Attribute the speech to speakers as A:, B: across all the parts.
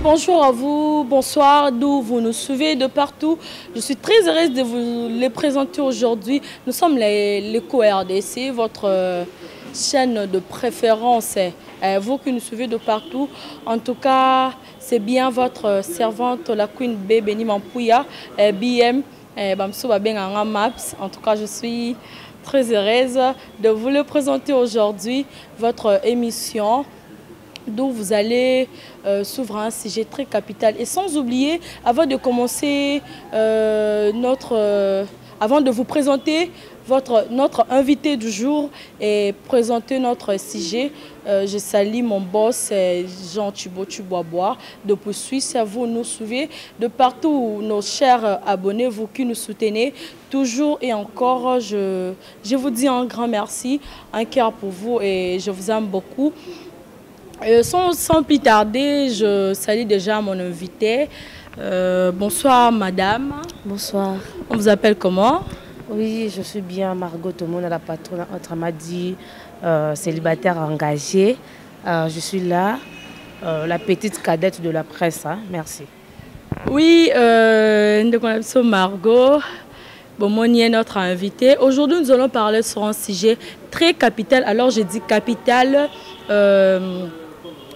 A: bonjour à vous, bonsoir, d'où vous nous suivez, de partout. Je suis très heureuse de vous les présenter aujourd'hui. Nous sommes l'Écho RDC, votre chaîne de préférence. Vous qui nous suivez de partout. En tout cas, c'est bien votre servante, la Queen B, Béni Mampouya, BM, Bamsouba Benganga Maps. En tout cas, je suis très heureuse de vous le présenter aujourd'hui, votre émission, d'où vous allez s'ouvrir un sujet très capital. Et sans oublier, avant de commencer avant de vous présenter notre invité du jour et présenter notre sujet, je salue mon boss Jean Thibaut Tubois depuis Suisse. Vous nous suivez de partout, nos chers abonnés, vous qui nous soutenez toujours et encore. Je vous dis un grand merci, un cœur pour vous et je vous aime beaucoup. Sans plus tarder, je salue déjà mon invité. Bonsoir madame.
B: Bonsoir.
A: On vous appelle comment?
B: Oui, je suis bien Margot Tomona, la patronne entre Madi, célibataire engagée. Je suis là, la petite cadette de la presse. Hein. Merci.
A: Oui, nous Margot. Bon, est notre invité. Aujourd'hui, nous allons parler sur un sujet très capital. Alors, je dis capital.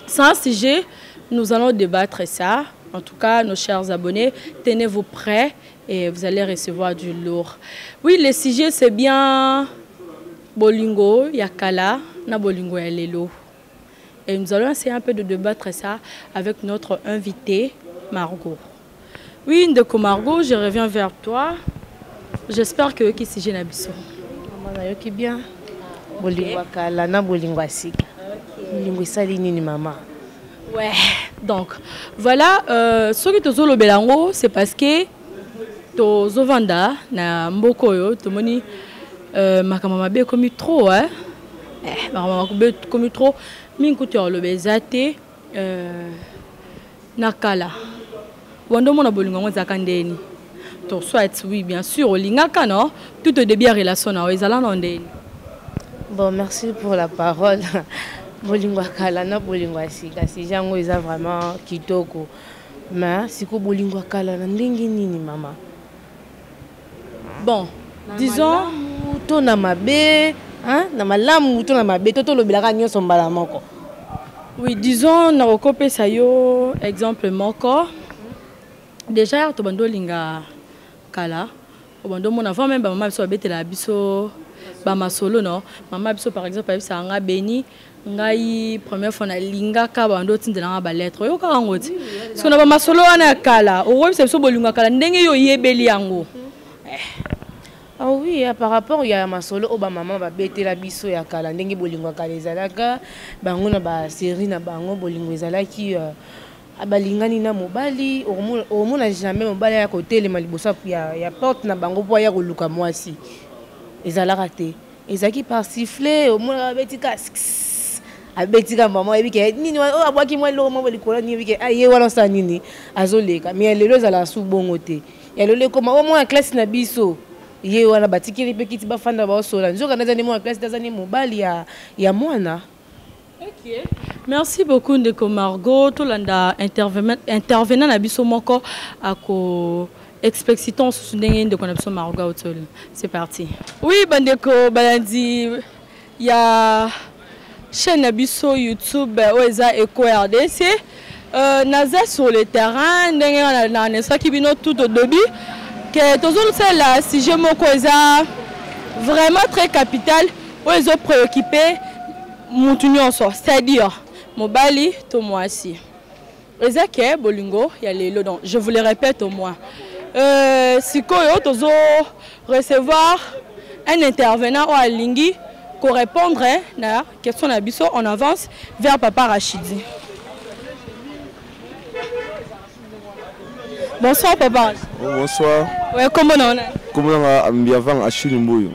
A: C'est un sujet, nous allons débattre ça. En tout cas, nos chers abonnés, tenez-vous prêts et vous allez recevoir du lourd. Oui, le sujet, c'est bien Bolingo, Yakala, na Bolingo et Lelo. Et nous allons essayer un peu de débattre ça avec notre invité, Margot. Oui, Ndeko Margot, je reviens vers toi. J'espère que qui sujet n'abisso.
B: Maman, qui bien. Bolingo Yakala, na Bolingo Asika. Bolingo Salini ni maman.
A: Ouais, donc voilà, ce que tu as le belango, c'est parce que tu as vanda na mbokoyo, tu moni makamama be comme trop, hein? Makamama be comme trop, mingu tu as le bezate nakala. Wando mona bolingo mo zakandeni. Tu souhaites oui bien sûr lingaka non, tout au début relation na ezala ndeni.
B: Bon, merci pour la parole. Bolingo Kala na Bolingo Asika, c'est jango eza vraiment kitoko. Mais siko Bolingo Kala na ndenge nini maman?
A: Bon, disons
B: to na mabe, hein, na malamu to na mabe to lo bilaka nyonso mbala moko.
A: Oui, disons na okope sayo exemple moko. Déjà to bando linga kala, o bando mon avant même maman biso betela biso ba masolo non. Maman biso par exemple biso nga Béni ngai première fois na linga ka bando tindela ba lettre yo ka ngoti parce que na ba masolo wana kala o web c'est so bolinga kala ndenge yo yebeli yango.
B: Ah oui, par rapport il y a masolo o ba maman ba betela biso ya kala ndenge bolingo kala ezalaka bango na ba série na bango bolingo ezalaki abalingani na mobali au mona jamais mobali ya côté le malibosa ya porte na bango po ya koluka mwasi ezalaka te ezaki par siffler au mona betika abetika maman ebike nini o abwaki mwa lo mwa likola ni ebike aye wala sa nini azoleka mais lelo ezala su bongo te ya lelo koma au moins classe na biso ye wana batikiri pe kiti bafanda ba osola nzoka nazani mwa classe tazani mobali ya mwana.
A: OK. Merci beaucoup Ndeko Margot to landa intervenant na biso moko ako explicitant sur ndenge ndeko na biso Margot otol. C'est parti. Oui bandeko balandi ya chaîne Abisso YouTube Oeza Écho RDC. Naza sur le terrain, tout au début. Que toujours c'est là, si je me cause vraiment très capital, ils ont préoccupé mon union, c'est-à-dire Mobali, to moi aussi. Ezake Bolingo, il y a les lots. Donc je vous le répète au moins. Si vous recevoir un intervenant à Lingui. Pour répondre à la question d'Abisso, on avance vers Papa Rachidi. Bonsoir Papa.
C: Bonsoir.
A: Ouais, comment on est?
C: Comment on a Mbiavang Achille Mbouyo?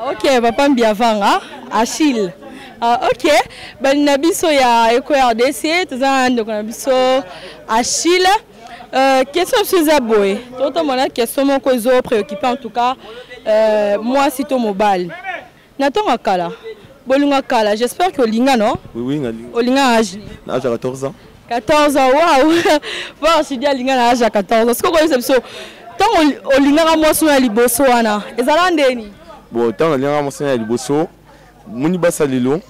A: Ok, Papa Mbiavang, Achille. Ok, ben Nabiso ya Écho RDC, tout ça, donc Nabiso Achille. Question sur Zaboé. Tout le monde a question mon cause préoccupé en tout cas. Moi, c'est au mobile. Naton akala bolingo kala, j'espère que Olinga, non?
C: Oui, oui,
A: Olinga âge.
C: Âge 14 ans.
A: 14 ans, waouh! Bon, je dis Olinga âge à 14 ans. Est-ce que vous connaissez ça? Tant Olinga moi sur la liboso, Anna. Et ça l'andeni?
C: Bon, tant Olinga moi sur la liboso, moni basalilo,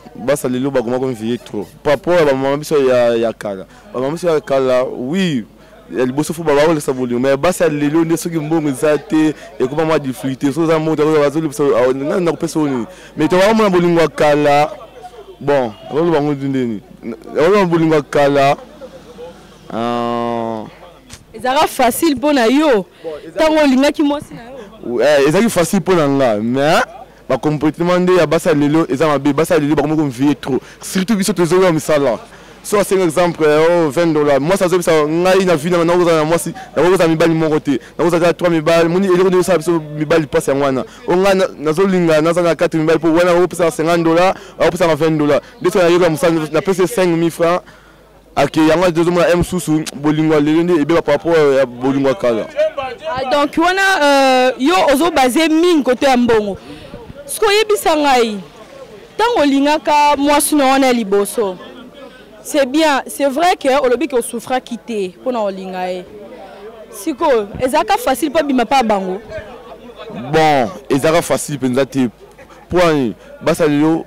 C: bagoma comme vie trop. Par rapport à maman biso ya kala. Maman biso ya kala, oui. Il bosse faut babaho le saboli mais basa lelo ne soki mbongo zate et comment moi difficulté so za monta ko bazoli na ko pesoni mais to vraiment bolingo kala bon rolo bango dindeni rolo bolingo kala
A: ezara facile pour na yo tango linga ki mosi na yo
C: ezaki facile pour nga mais ba comportement de ya basa lelo ezama be basa lelo ba comme vie trop surtout biso to zo misala. So, c'est un exemple, $20. Moi, ça veut dire que je suis venu à moi, si je suis venu à mon côté, je suis venu à 3 000 balles, je suis venu à 000 balles, je suis venu à 4 000 balles pour $50, je suis venu à $20. Dès que je suis 5 000 francs, il y a un deuxième M sous Bolingo et par rapport à Bolingo Kala.
A: Donc, yo ozo basé mine côté Mbongo. Ce que je dis, tant que Lingaka, moi, je suis liboso. C'est bien, c'est vrai que olobi que souffra quitter pour na olingae. Siko, ezaka facile pas bima pas bango.
C: Bon, ezaka facile pensate. Point basa lelo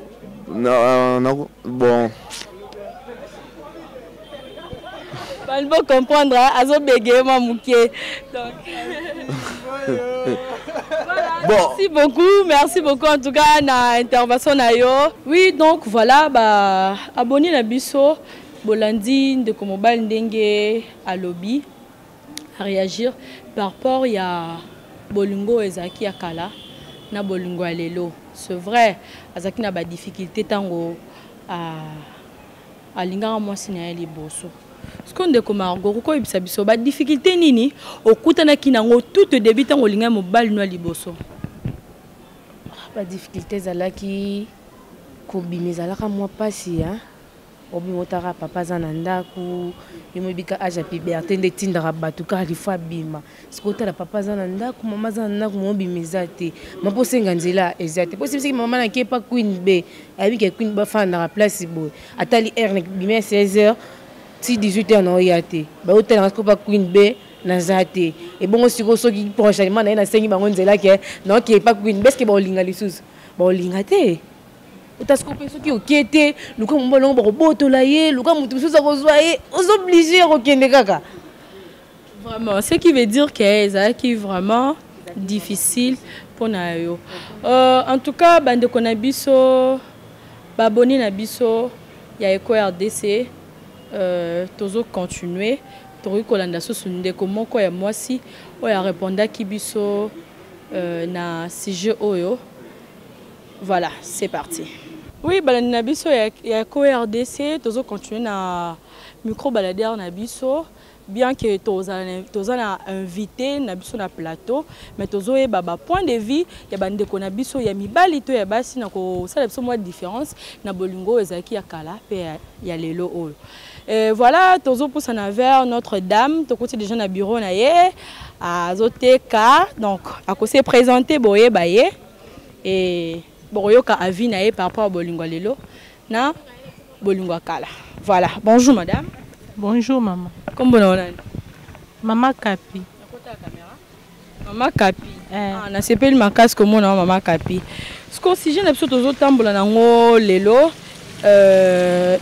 C: na bon.
A: Pas bon comprendre azo bégué ma mouké. Donc bon. Merci beaucoup en tout cas na intervention na yo. Oui, donc voilà bah abonné na biso bolandi de komobal ndenge à lobby à réagir par rapport il y a bolingo ezaki akala na bolingo alelo. C'est vrai, azaki na ba difficulté tango à linga moi sina liboso. Ce qu'on dit comme Margot, pourquoi il s'habille ba difficulté nini okutana kinango tout début tango linga mobile no liboso.
B: Ba difficulté zalaki ko bimezalaka moi pasi hein. Obimotara papa zananda ku yomobika aja puberté nde tindara batuka alifa bima. Sikota la papa zananda ku mama zananda ku mobimezate. Mapo senga nzela ezate. Possible maman na kepa Queen B. Abi ke Queen ba fanda la place bo. Atali R nek bima 16h. Si 18h na oyate ba hotel na ko pa Queen B na zate et bon siko soki prochainement na sengi bango nzela ke non ki pa Queen B est-ce que ba olinga lisusu ba olinga te utasko pe soki okete luka mbolo ba botola ye luka mutu susu kozwa ye os obligé ko kende kaka
A: vraiment ce qui veut dire que ça qui vraiment difficile pour na yo en tout cas bande kona biso ba boni na biso ya Eco RDC tozo continuer tori kolanda sosu ndeko moko ya mwasi oya répondre kibiso na sujet oyo. Voilà, c'est parti. Oui, balandi na biso ya Eco RDC tozo continuer na micro baladeur na biso bien que toza na invité na biso na plateau mais tozo e baba point de vue ya bandeko na biso ya mibali to ya basi na ko sala biso moi différence na bolingo ezaki ya kala pe ya lelo oyo. Et voilà, tozo pousse en vers Notre-Dame, to côté déjà na bureau na ye, à Zoteka, donc à quoi se présenter boye baye et boyo ka avis na ye par rapport à bolingo lelo na bolingo kala. Voilà, bonjour madame.
D: Bonjour maman.
A: Comment on a?
D: Maman Kapi.
A: Maman Kapi. Ah, na sepeli makas comme on a maman Kapi. Ce que si je n'ai pas tozo tambola nango lelo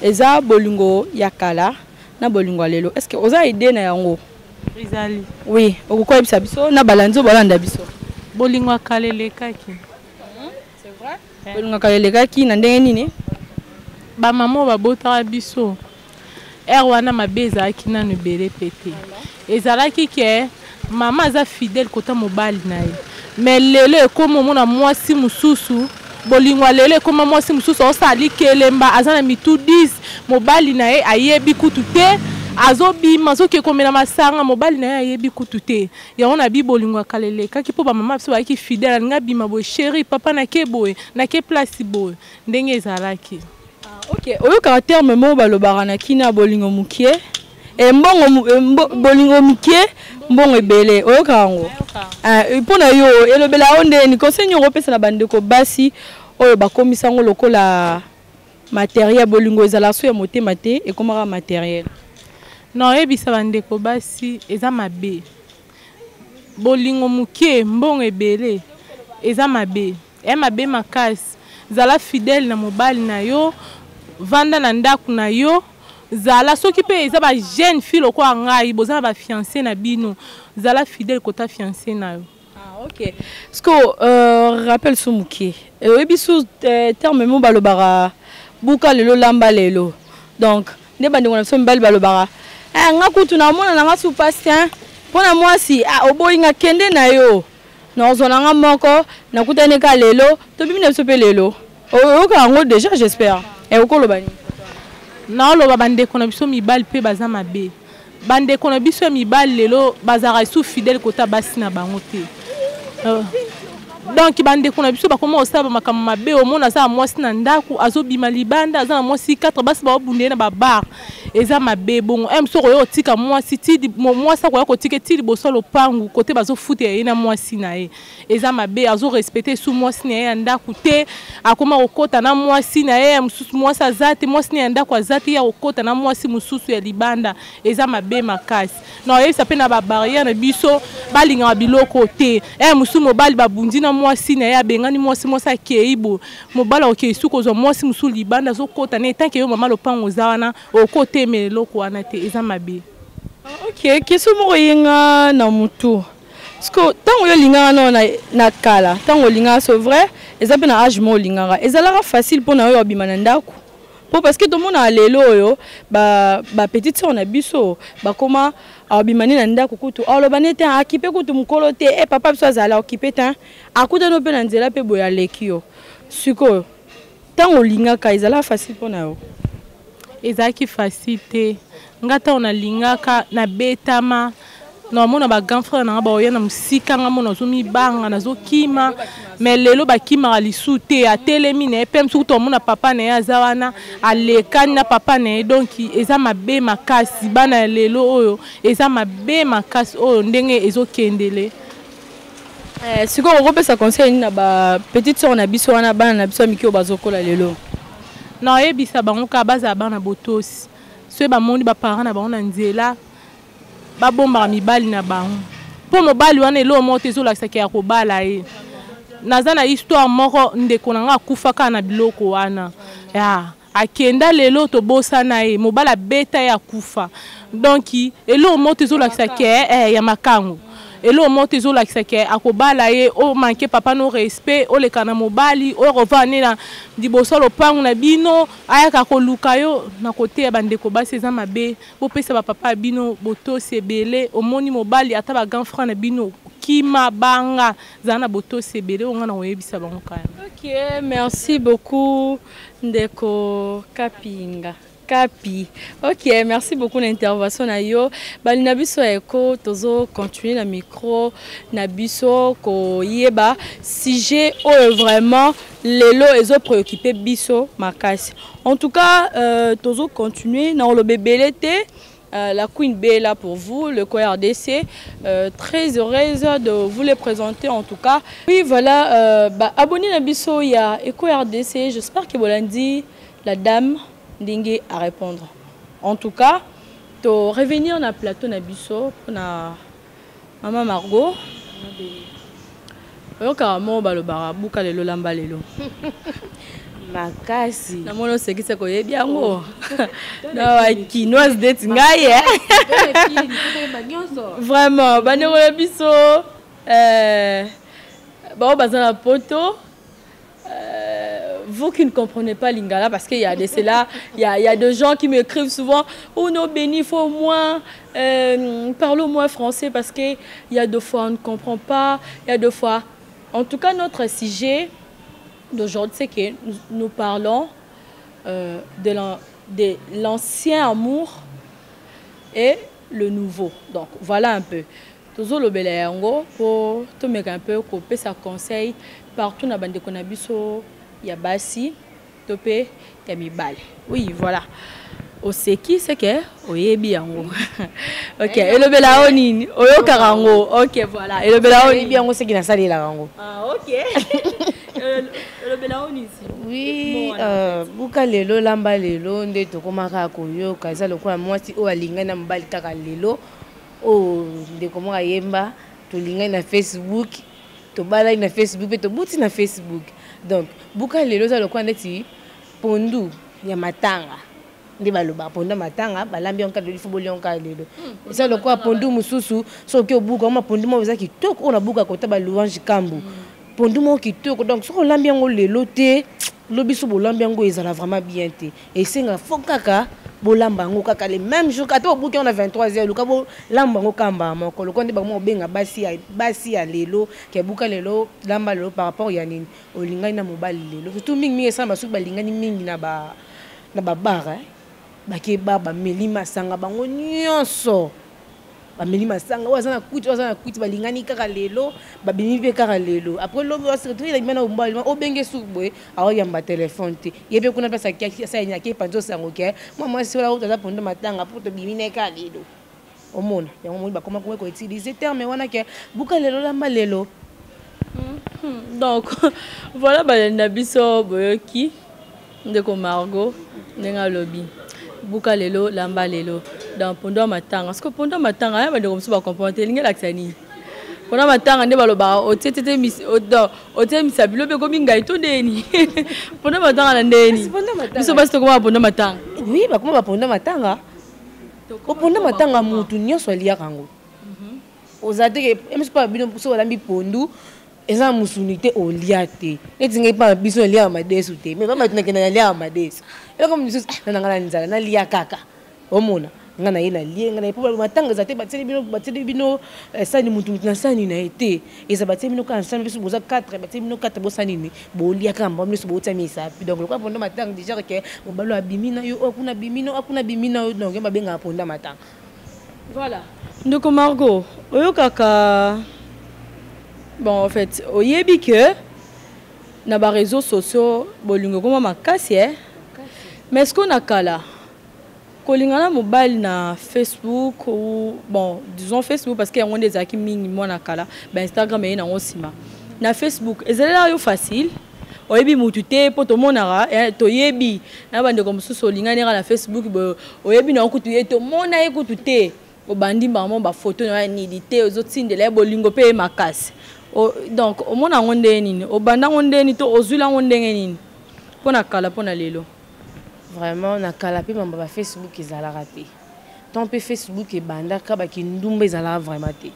A: eza bolingo yakala na bolingo lelo. Est-ce que oza idée na yango?
D: Rizali.
A: Oui, okoko ebisa biso na balanzo balanda biso.
D: Bolingo akalele kaki.
A: C'est vrai? Bolingo akalele kaki na ndenge nini?
D: Ba maman ba botara biso. Erwana mabeza akina no bere pété. Ezalaki ke maman za fidèle kota mobali na ye. Mais lelo comme mona mwasi mususu bolingo lelo comme mwasi mususu osali kelemba azana mitu 10 mobali na ye ayebi kutu te azobi mazoke komela masanga mobali na ye ayebi kutu te ya ona bi bolingo kalele kaki po ba mama biso ba ki fidèle nga bima bo chéri papa na ke boye na ke place boye ndenge ezalaki.
A: Ok, oyo caractère memo balobara na kina bolingo mukie e mbongo bolingo mukie mbongo ebele oyo kango. Pona yo elobela onde ni conseil nyongo pesa na bandeko basi oyo bakomisa ngo lokola matériel bolingo ezala so ya motema te ekomaka matériel.
D: Non, ebisa bandeko basi eza mabe. Bolingo muke mbongo ebele eza mabe. Mabe makasi. Zala fidèle na mobali na yo, vanda na ndaku na yo. Zala soki pe eza ba jeune fille ko ngai bozala ba fiancé na bino. Zala fidèle kota fiancé na yo.
A: Ah OK. Parce que rappel sumuke. Ebisu terme mo balobara buka lelo lamba lelo. Donc ne bandi ngona so mbali balobara. Nga kutu na mona nga su pasteur. Pona mwasi oboyinga kende na yo. Na ozona nga moko na kutane ka lelo to bimina so pe lelo. Oka ngo déjà j'espère. Et okolo bani.
D: Na oloba bandeko na biso mibali pe baza mabe. Bandeko na biso mibali lelo bazara sou fidèle kota basi na bango te. Donc bandeko na biso bakoma osaba makambo mabe omona za mwasi na ndaku azobima libanda za mwasi 4 basi ba obunde na ba bar eza mabe bongo soko yo tika mwasi tidi mwasi ko ko tike tidi bosolo pangu kote bazo fute ye na mwasi na ye eza mabe azo respecter sou mwasi na ye ndaku te akoma okota na mwasi na ye mususu mwasi azate mwasi na ndaku azate ya okota na mwasi mususu ya libanda eza mabe makasi non ye sape na ba barrière na biso balinga biloko te mususu mobali babundi na mwasi na ya bengani mwasi mwasi akeibo mobala okei suko zo mwasi musu libanda zo kota ne tanke yo mama lopango zawana okote meloko wana te eza mabe.
A: OK, keso mo yinga na mutu. Sko tango yo linga na kala, tango linga so vrai, eza pe na âge mo linga. Ezala facile pour na yo obima na ndako. Parce que tout le monde a lelo yo ba petite sœur na biso ba koma abimani na ndako kutu alobane te akipe kutu mukolo te e papa biso azala okipe te akuta no pe na nzela pe boya lekio siko tango lingaka ezala facile pona yo
D: ezaki facile te ngata ona lingaka na betama na mona ba grand frère na ba oya na musika nga mona zomi banga na zokima mais lelo ba kima lisu te atelemi na epem surtout to mona papa na ya zawana alekani na papa na donc eza mabe makasi bana lelo oyo eza mabe makasi oyo ndenge ezokendele
A: siko okopesa conseil na ba petite sœur na biso wana bana na biso mikio bazokola lelo
D: na ebisa bango ka baza bana botosi so ba moni ba parents na bango na nzela ba bomba mibali na bango po mobali wana elo moto ezolakisa ke ya kobala ye naza na histoire moko ndeko na nga akufaka na biloko wana ya akenda lelo tobosa na ye mobala beta ya kufa donc elo moto ezolakisa ke ya makango elo moto ezolakisa ke akobala ye o manke papa no respect o lekana mobali o revane na diboso lopango na bino ayaka koluka yo na kote ya bandeko basi eza mabe bopesa ba papa bino botosi ebele omoni mobali ata ba grand frère na bino kima banga zana botosi ebele onga na oyebisa bango kaya.
A: OK, merci beaucoup ndeko Kapinga. Kapi. OK, merci beaucoup l'intervention na yo. Bali na biso eko tozo continuer na micro na biso ko yeba sujet vraiment lelo ezo préoccupé biso makasi. En tout cas, tozo continuer na lo bebelete la Queen B est là pour vous, le CORDC. Très heureuse de vous les présenter en tout cas. Oui, voilà, abonnez à biso ya CORDC. J'espère que vous l'avez dit, la dame Ndingue à répondre. En tout cas, to revenir na plateau na biso na Maman Margot. Oyo karamo balobara buka lelo lamba lelo.
B: Makasi.
A: Na mono sekisa ko yebi yango. Na wa kinoise date ngai Vraiment, banero na biso ba bazana poto. Vous qui ne comprenez pas Lingala, parce qu'il y a de cela, il y a des gens qui m'écrivent souvent « Oh non, Béni, il faut au moins parler au moins français parce qu'il y a deux fois on ne comprend pas, il y a deux fois... » En tout cas, notre sujet d'aujourd'hui, c'est que nous parlons de l'ancien amour et le nouveau. Donc, voilà un peu. Toujours le bel yango pour tout mettre un peu, couper sa conseil partout dans bande konabiso. Il y a Bassi, Topé, il y a Mibal. Oui, voilà. Au Seki, c'est que Oyebi yango. OK. Et le Belaoni, Oyo Karango. OK, voilà. Et le Belaoni,
B: bien, c'est qui n'a pas dit la rango.
A: Ah, OK. Le
B: Oui, buka lelo lamba lelo nde tokomaka koyoka eza lokola mwasi oyo alingani na mobali kaka lelo oyo ndeko moko ayemba tolingani na Facebook tobalaki na Facebook mpe tobuti na Facebook donc buka lelo eza lokola ndeti pondu ya matanga nde baloba pondu ya matanga balambi yango kaka lelo ifo bolia yango kaka lelo eza lokola pondu mosusu soki obuka oma pondu moko eza kitoko oyo nabuka kota balouange kambu pondu moko kitoko donc soki olambi yango lelo te lobi so bolambi yango ezala vraiment bien te esenga fo kaka bolamba yango kaka le même jour ata obuki yango na 23h luka bolamba yango kamba moko lokola nde bango obenga basi ya lelo ke buka lelo lamba lelo par rapport ya nini olingani na mobali lelo surtout mingi esala basuki balingani mingi na babara bake bameli masanga bango nyonso bameli masanga oyo aza na kuti balingani kaka lelo babimi mpe kaka lelo après lobi osetoi na mobali obenge suki boye aoyamba telefone te ye mpe kuna mpesa asayaki epanzi osango ke mwa mwasi oyo aza pondu matanga mpo tobimi ne kaka lelo omona yango moi bakoma komwe koutilize terme wana ke buka lelo lamba lelo
A: donc voilà balenda biso boyoki ndeko Margot ndenge alobi buka lelo lamba lelo dans pondo matanga parce que pondo matanga ya bande comme ça ba comprendre linge laksani pondo matanga nde baloba otete misabilo be komi ngai to ndeni pondo matanga na ndeni biso basi to koma pondo matanga
B: oui ba koma ba pondo matanga o pondo matanga mutu nyonso alia kango ozate ke emeso pa bino so balambi pondu eza musunité oliate etinga pa biso elia madesu te mais ba matuna kena elia madesu ela comme biso na ngana nzala na lia kaka omona ngana yena lie ngana ipo matanga zate bateli bino sani mutu na sani na ete eza bateli bino kan sani biso boza 4 bateli bino 4 bo sani ni bo lia kamba biso bo tsamisa donc le quoi ponda matanga déjà que mobalo abimina yo akuna bimina yo donc ba benga ponda matanga
A: voilà ndeko Margot oyo kaka bon en fait oyebi que na ba réseaux sociaux bolingo koma makasi mais est-ce qu'on a kala kolingana mobile na Facebook ou bon disons Facebook parce qu'il y a des aki mingi mona kala ba Instagram et na osima na Facebook ezela yo facile oyebi mutu te po to monara to yebi na bande comme so lingana na Facebook oyebi na okutu ye to mona ekutu te obandi maman ba photo na ni te ozotindela bolingo pe makasi donc au mona ngonde nini obanda ngonde ni to ozula ngonde nini pona kala pona lelo
B: vraiment na kala pe mamba ba Facebook ezalaka te tant pe Facebook e banda ka ba kindumba ezalaka vraiment te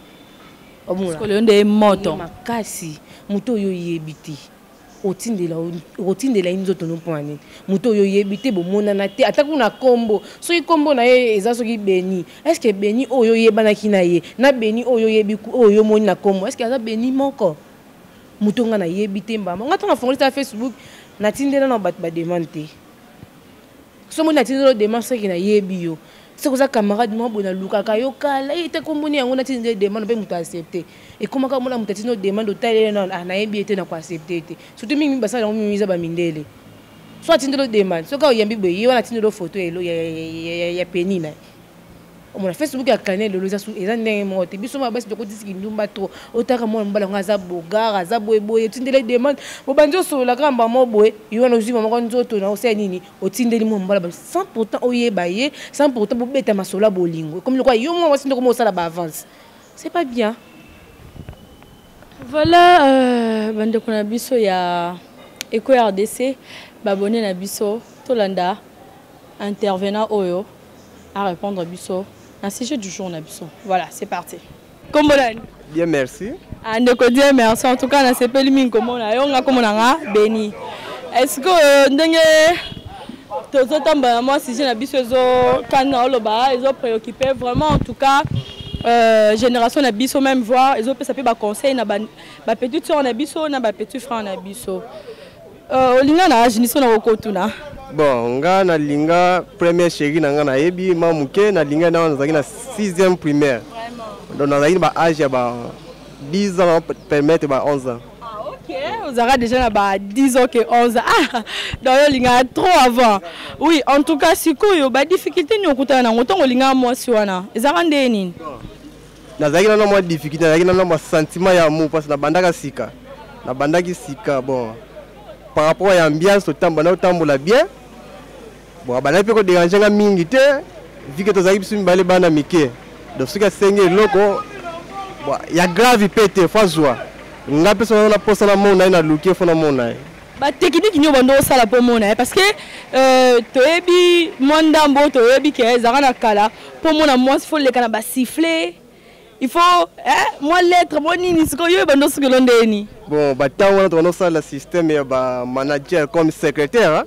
B: omula
A: ko le nde moto
B: makasi muto yo yebiti otindela inzoto no poani muto yo yebite bo mona na te ata kuna kombo so i kombo na ye eza so ki Beni est-ce que Beni oyo yebana kina ye na Beni oyo yebi oyo moni na kombo est-ce que aza Beni moko muto nga na yebite mbama nga tona fongolisa Facebook na tindela na ba demande so moni na tindela demande so ki na yebi yo c'est ça camarade moi bona luka kayo kala ite komboni yango na tindela demande pe muto accepter et comment ka mona muto tindela demande otale na yebi ete na ko accepter te surtout mingi basala ngo mimiza ba mindele so tindela demande so ka oyambi boye yo na tindela photo elo ya penina omona Facebook ya kanel lo eza ndenge mo te biso mabasi de kotisi ndumba to otaka mona mbala ngaza bogara za boye tindela demande bo banjo so la kamba mo boye yo na uzima mako nzoto na ose nini otindeli mo mbala sans pourtant oyeba ye sans pourtant bo beta masola bolingo comme le quoi yo mo wasi ndoko mo sala ba avance c'est pas bien
A: voilà bande kona biso ya Eko RDC babonné na biso tolanda intervenant oyo à répondre à biso un sujet du jour na biso. Voilà, c'est parti. Kombolani.
E: Bien, merci.
A: Andeko Dieu merci. En tout cas, na sepeli min komona yo nga komona nga Beni. Est-ce que ndenge tozo tamba moi sujet na biso zo kana oloba ezo préoccupé vraiment en tout cas génération na biso même voir ezo pesa pe ba conseil na ba petite sœur na biso na ba petit frère na biso. Olinga na jiniso na okotuna.
E: Bon, nga na linga première chérie na nga na yebi mamuke na linga na nazaki na 6e primaire. Donc nazaki ba âge ya ba 10 ans permettre ba 11 ans.
A: Ah OK, vous aurez déjà na ba 10 ans que 11 ans. Ah, donc linga trop avant. Oui, en tout cas sikoyo ba difficulté ni okutana na ngotongo linga mwasi wana. Ezaka nde nini?
E: Nazaki na mwa difficulté, nazaki na mwa sentiment ya amour parce na bandaka sika. Na bandaki sika bon. par rapport à l'ambiance, au temps bien. Bon, bah là, peut déranger un mingité, vu que tu as une balle banamike. Donc, ce qui a saigné loco, il y a grave pété, faut jouer. On a personne na poste na mona na luki fo na mona.
A: Ba technique ni bando sala po mona parce que toyebi mondambo toyebi ke ezaka na kala po mona moi il faut le kana ba siffler. Il faut moi lettre moi nini siko yo bando siko londeni.
E: Bon, ba tawo na to sala système ya ba manager comme secrétaire.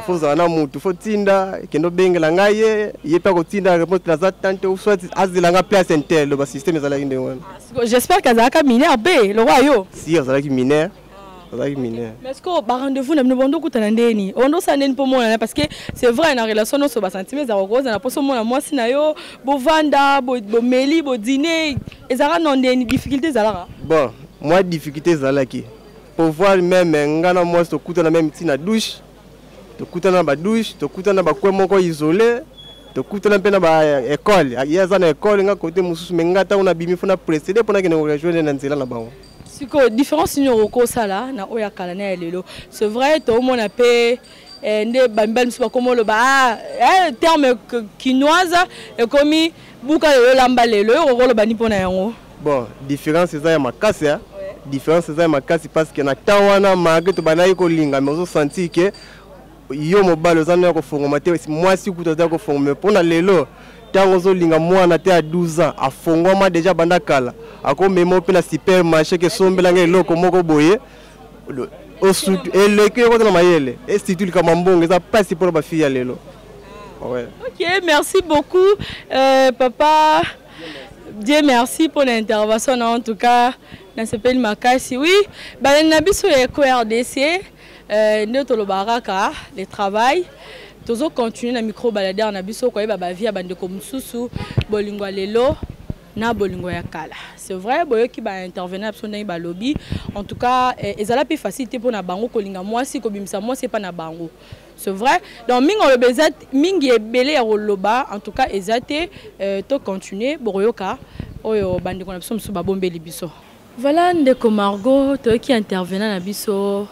E: Faut zana mutu faut tinda kendo bengela ngaye yepa ko tinda réponse na za tante ou soit azilanga place intel le ba système ezala inde wana.
A: J'espère qu'azaka mineur B le roi yo.
E: Si azala ki mineur. Mais
A: est-ce que par rendez-vous na bando kutana ndeni? Ondo sa ndeni po mona parce que c'est vrai na relation no so ba sentiments za rose na poso mona moi sina yo bo vanda bo meli bo dîner ezara non ndeni difficulté zalaka.
E: Bon, moi difficulté zalaki. Pour voir même ngana moi to kutana même tina douche. To kutana ba douche, to kutana ba kwa moko isolé. To kutana pe na ba école. Ya za na école nga côté mususu mengata una bimi fona précédé pona que ne rejoindre na nzela na ba.
A: Différence nyoko sala na oya kala na lelo. C'est vrai to mon appé nde bambal msuba comme le ba terme quinoise et comme buka le lamba lelo rolo bani pona yango.
E: Bon, différence c'est ça makasi hein. Différence c'est ça makasi parce que na tawana mage to banayi ko linga mais on senti que yo mobalo zana ko formater moi si kuto za ko former pona lelo tango linga mwana te à 12 ans a fongoma déjà bandakala ako memo pe na supermarché ke sombelanga eloko moko boye au sud et le que ko na mayele institut kama mbongo ça passe pour ba fille lelo. Ouais.
A: OK, merci beaucoup papa. Dieu merci pour l'intervention en tout cas dans ce pays makasi. Oui, ba na biso e ko RDC ndoto lo baraka le travail. Toujours continuer na micro balader na biso ko ba vie bande ko mususu bolingwa lelo na bolingwa ya kala. C'est vrai boyo ki ba intervenir absolument ba lobby. En tout cas ezala plus facilité pour na bango ko linga moi si ko bimisa moi c'est pas na bango. C'est vrai. Donc mingo le bezat mingi ebele ya loba en tout cas ezate to continuer boroyoka oyo bande ko na biso musu ba bombeli biso. Voilà ndeko Margot to ki intervenir na biso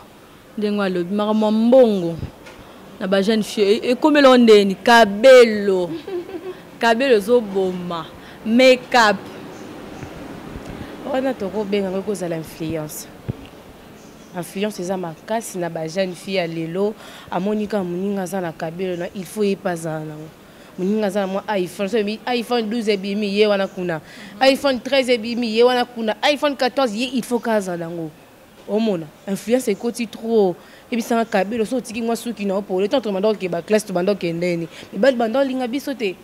A: ndengwa lobby maramo mbongo. Na ba jeune fille et comme l'ondeni kabelo kabelo zo boma make-up
B: on a toko benga ko za l'influence eza makasi na ba jeune fille lelo amonika muninga za na kabelo na il faut y passer na muninga za mo iPhone so iPhone 12 ebimi ye wana kuna iPhone 13 ebimi ye wana kuna iPhone 14 ye il faut kaza nango omona influence ekoti trop et puis ça kabelo so tiki moi suki na pour le temps to mando ke ba classe to mando ke ndeni ba bando linga biso te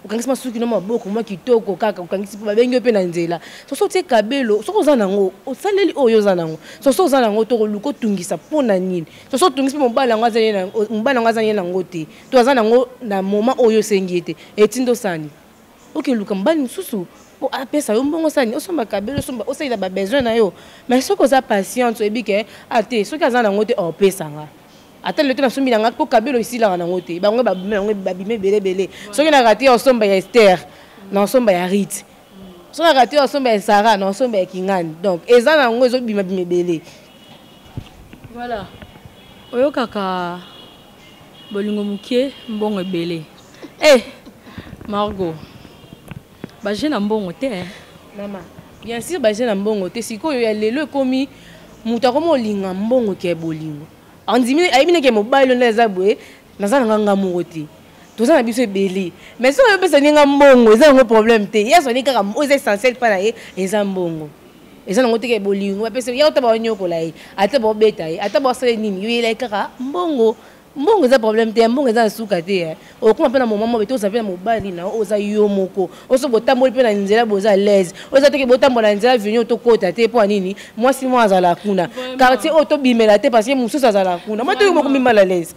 B: ukangisi masuki na maboko moi kitoko kaka ukangisi ba bengo pe na nzela so te kabelo so kozana ngo osaleli oyo zana ngo so zana ngo to luko tungisa pona nini so tungisa mo bala ngazanye na ngote to azana ngo na moment oyo sengiete etindo sani oke luka mbali susu po apesa yo mbongo sani osomba kabelo somba osaida ba besoin na yo mais soko za patience ebike ate soki azana ngote opesa nga ata le temps sombi nga po kabelo ici la na ngote bango ba bime belebele soki na raté osomba ya Esther na osomba ya Rit soki na raté osomba ya Sarah na osomba ya Kingani donc ezana ngo ezo bima bime belé.
A: Voilà oyo kaka bolingo mukie mbongo ebele Margot ba jeune mbongo te
B: maman bien sûr ba jeune mbongo te siko yo ya lelo komi muta komo linga mbongo ke bolingo andimi ayibine ke mobile na zabwe nazana nganga moti toza na biso ebele mais so yo pesa ninga mbongo eza ngo problème te yeso ni kaka oza essentiel pa na ye eza mbongo eza ngo te ke bolingo pesa ya otaba nyoko la ye ata bo beta ye ata bo sele nini yo ile kaka mbongo mbongo eza problème te mbongo eza suka te okuma pe na moment beto oza pe na mobali na oza yo moko oso botamboli pe na nzela boza l'aise oza teke botambola na nzela venir to kota te po nini moi si moi azala kuna quartier auto bimela te parce que mususu azala kuna moi to moko bimala l'aise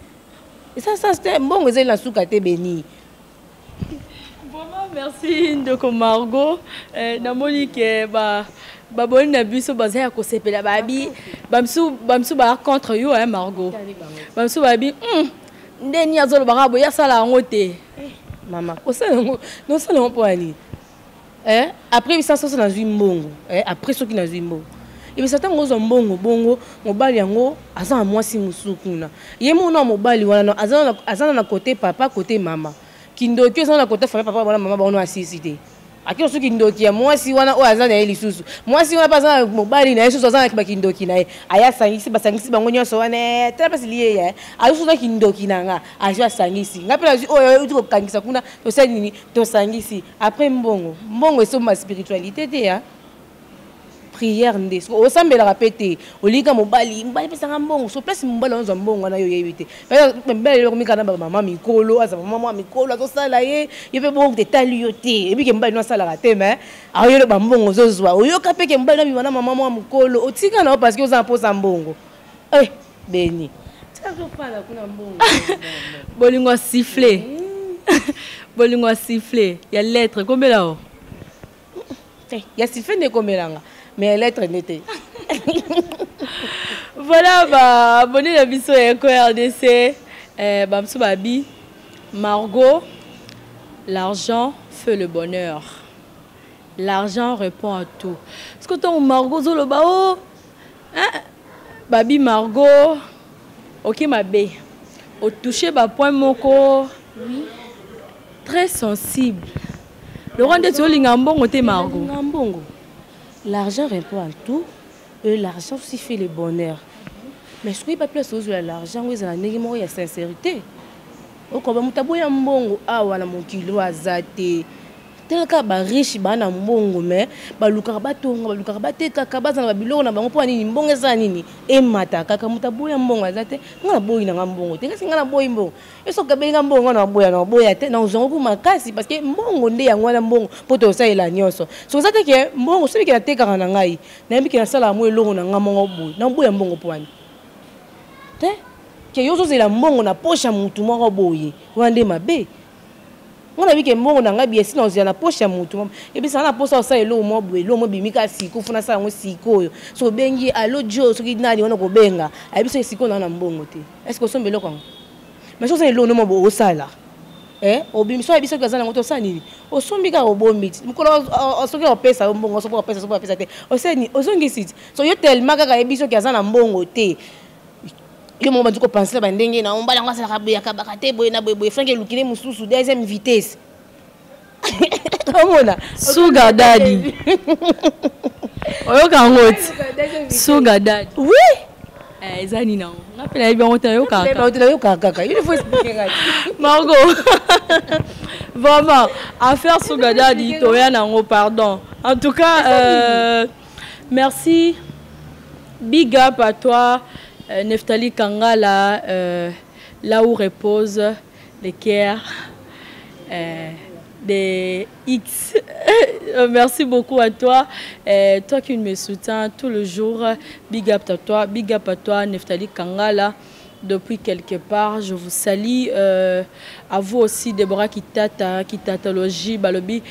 B: et ça c'est mbongo eza na suka te beni.
A: Vraiment merci ndeko Margot na Monique ba boni na biso bazaya ko sepela babi bamsu ba contre yo Margot bamsu babi ndeni azolo barabo ya sala ngote
B: mama osala ngo non sala ngo po ani après ça ça na zwi mbongo après soki na zwi mbongo Et ça tango zo mbongo bongo mobali yango aza mwasi musukuna. Ye mona mobali wana azana na côté papa côté mama. Kindoki azana na côté frère papa wana mama ba ono assisité. Aki oso kindoki ya mwasi wana o azana ya lisusu. Mwasi wana pasana mobali na yesu azana ba kindoki na ye. Aya sangisi basangisi bango nyonso wana très pas lié ya. Ayo so kindoki na nga. Ajo sangisi. Ngapela oyo uti ko kangisa kuna to sani to sangisi. Après mbongo eso ma spiritualité te ya. Prière nde o sambela rapete olika mobali pesa mbongo so place mobali onzo mbongo na yo yebite mbele lo komika na mama mikolo aza mama mikolo azo sala ye yebe bongo te tali yo te ebike mbali no sala rate mais ayo le mbongo zozwa oyoka peke mbali na bimana mama mikolo otika na parce que oza posa mbongo beni tsazo pala kuna mbongo
A: bolingo siffler bolingo siffler ya lettre kombela o
B: ya siffler ne komelanga mais lettre n'était.
A: Voilà, bah, bonne la mission Eco RDC, Bamsou Babi, Margot, l'argent fait le bonheur. L'argent répond à tout. Est-ce que ton Margot Zolo Bao, Babi Margot, ok ma bé, au toucher ba point moko, oui, très sensible. Le roi de Toli Ngambongo te Margot.
B: Ngambongo. L'argent répond à tout, et l'argent aussi fait le bonheur. Mais je ne pas plus sur l'argent, il y a une sincérité. Au cas où tu as un bon, mon kilo à zate. Tel que les riches sont mbongo mais baluka batonga baluka bateka kabaza na biloko na bango po nini mbongo eza nini e mata kaka mutaboya mbongo azate ngana boyi na mbongo te kasi ngana boyi mbongo eso ka benga mbongo na boya te na uzongo ku makasi parce que mbongo nde yango na mbongo po to sa ela nyonso so zate ke mbongo sobi ke na teka na ngai na yembi ke na sala mo elongo na ngamongo boyi na boya mbongo po ani te ke yoso zela mbongo na poche mutu moko boye wande mabe. On a vu que mon n'a bien si dans la poche à mon tout et puis ça na poche ça et l'eau mo bimika siko funa ça ngo siko so bengi allo jo so ki nani on ko benga a biso siko na mbongo te est-ce que so mbelo kwa mais so ça l'eau no mo osala obimiso biso ka zana ngoto sani o sombika obombi mukolo so ki opesa mbongo so opesa te o seni ozongi site so yo tellement kaka biso ka zana mbongo te. Je me dis que penser à ndenge na on balanga sala kabuya kabakate boy na boy frank lukine mususu deuxième vitesse. Comment
A: Sugar daddy. Oyo kangoti. Sugar daddy.
B: Oui.
A: Ezani na. Ngapela bien on yo kaka.
B: Yo kaka. Il faut expliquer.
A: Margot. Vraiment affaire Sugar daddy to ya nango pardon. En tout cas merci. Big up à toi. Neftali Kangala, là où repose le cœur des X. Merci beaucoup à toi. Toi qui me soutiens tout le jour. Big up à toi, Neftali Kangala. Depuis quelque part, je vous salue. À vous aussi, Deborah Kitatologie, Balobi.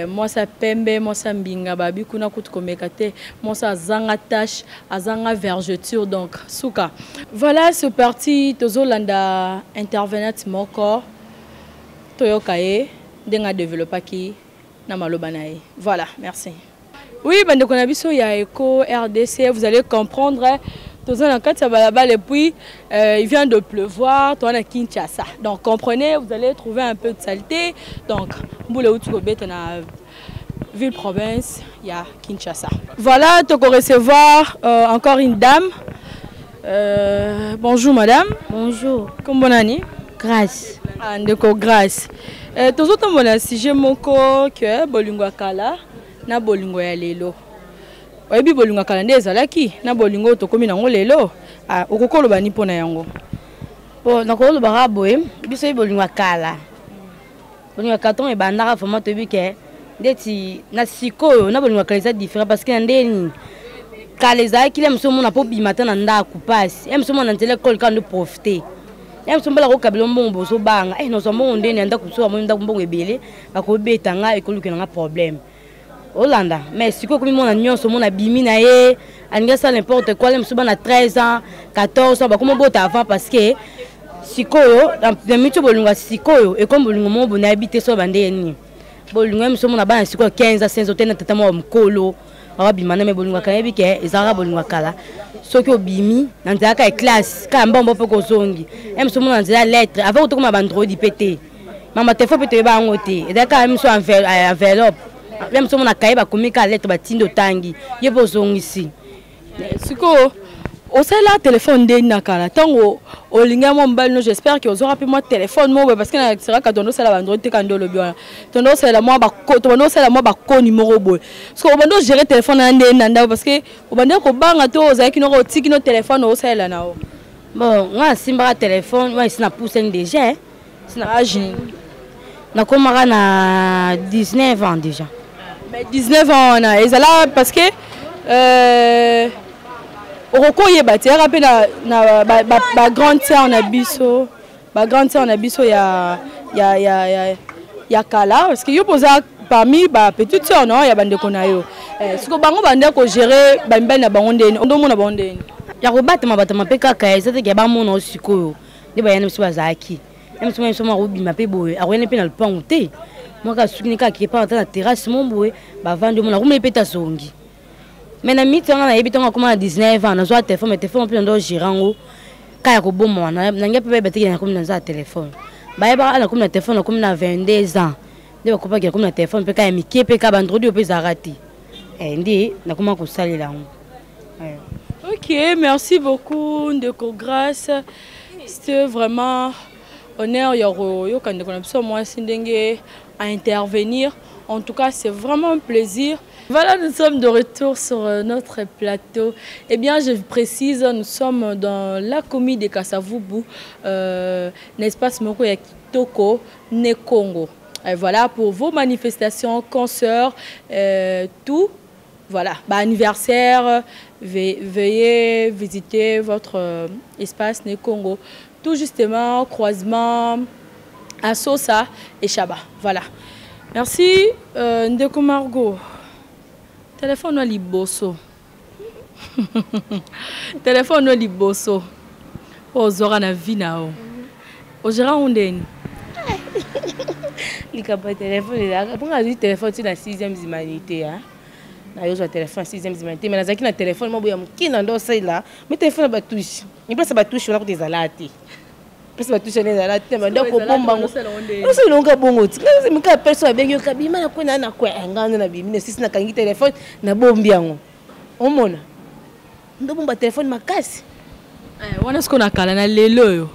A: Moi, ça Pembe, moi, ça Mbinga, Babi, Kuna Kutkomekate, moi, ça Zanga Tache, Azanga Vergeture. Donc, Souka. Voilà, c'est parti. Tozolanda intervenant Moko, Toyokae, Denga développé qui Namalobanae. Voilà, merci. Oui, Bande Konabiso, il y a Eco RDC, vous allez comprendre. Et puis il vient de pleuvoir, toi on a Kinshasa. Donc comprenez, vous allez trouver un peu de saleté. Donc ville province, il y a Kinshasa. Voilà, tu peux recevoir encore une dame. Bonjour madame.
F: Bonjour.
A: Comment bonne année?
F: Grâce.
A: Ndeko grâce. Tous autres mon sujet moko que bolingo kala na bolingo ya lelo. Oyebi bolingo kala nde ezalaki na bolingo tokomi nango lelo okokoloba ni mpona yango
F: po nakoloba boye biso bolingo kala bolingo katon ebandaka vraiment toyebi ke ndeti na sikoyo na bolingo kala eza différent parce que ndeni kala ezalaki le moso mona po bimata na ndako pasi ye moso mona nzela ekole kando profiter ye moso mbala kokabela mbongo bozobanga nozwa mbongo ndeni ya ndako moso amoni ndako mbongo ebele bakobeta nga ekolukela nga problème Hollanda, mais si vous avez un bimi na ye, ça n'importe quoi, même si vous avez 13 ans, 14 ans, comment vous avant parce que si vous avez sikoyo et comme vous avez habité sur bandeni. Bolunga même si vous avez 15 ans, 16 ans, vous avez mkolo, babima na me bolingo kayebi ke ezaka bolingo kala soki obimi na nzela ka classe ka mbombo pe kozongi em so mona nzela lettre avant to koma bandrodi pété mama te faut pété ba ngote ezaka em so enveloppe même so mona kaye ba komika lettre ba tindo tangi yebo zongisi
A: siko osala téléphone de nakala tango olinga mo mbali no j'espère que ozora pe moi téléphone mo parce que na sera ka tondo sala bandro te kando lo bien tondo sala moi ba tondo sala moi ba ko numéro boy parce que obando gérer téléphone na nde nanda parce que obando ko banga to ozaki no tiki no téléphone osala na o
F: bon nga simba téléphone wa sina pousse déjà
A: sina âge
F: na komara na 19 ans déjà
A: mais 19 ans na ezala parce que Oroko yebati rappel na ba grande sœur na biso ya kala parce que yo posa parmi ba petite sœur non ya bande kona yo siko bango bande ko gérer ba mbel na bango ndeni ndo mona bango ndeni
F: ya ko batama pe kaka ezate ke ba mona osiko de ba yana msiba zaki même si moi soma robi ma pe boye arwene pe na lupango te moi ka sukini ka ki pa na terrasse mon boye ba vande mona rumle pe ta songi. Mais na mitanga na yebitanga koma 19 ans na zo téléphone pe ndo girango kaya ko bomo na ngepe pe betiki na komna za téléphone ba yeba ala komna téléphone komna 22 ans de ba kopa ke komna téléphone pe kaya mike pe ka bandrodi pe zarati ndi na koma ko salela ngo.
A: OK, merci beaucoup Ndeko Grâce. C'était vraiment honneur yo quand on a besoin moi sindenge à intervenir. En tout cas, c'est vraiment un plaisir. Voilà, nous sommes de retour sur notre plateau. Eh bien, je précise, nous sommes dans la commune de Kasavubu, l'espace Moko ya Kitoko, né Congo. Et voilà, pour vos manifestations, concerts, tout. Voilà, bah, anniversaire, veuillez visiter votre espace né Congo. Tout justement, croisement à Sosa et Chaba. Voilà. Merci, Ndeko Margot. Téléphone à liboso. Téléphone à liboso. Ozora na vinao. Ozora ondeni.
B: Likapa téléphone là. Pour nga téléphone tu na 6e humanité hein. Na yo téléphone 6e humanité mais nazaki na téléphone mo boya mukina ndo sai là. Mais téléphone ba touche. Ni place ba touche on a ko désalati. Parce que tu es là, tu es là, tu es là, tu es là, tu es là, tu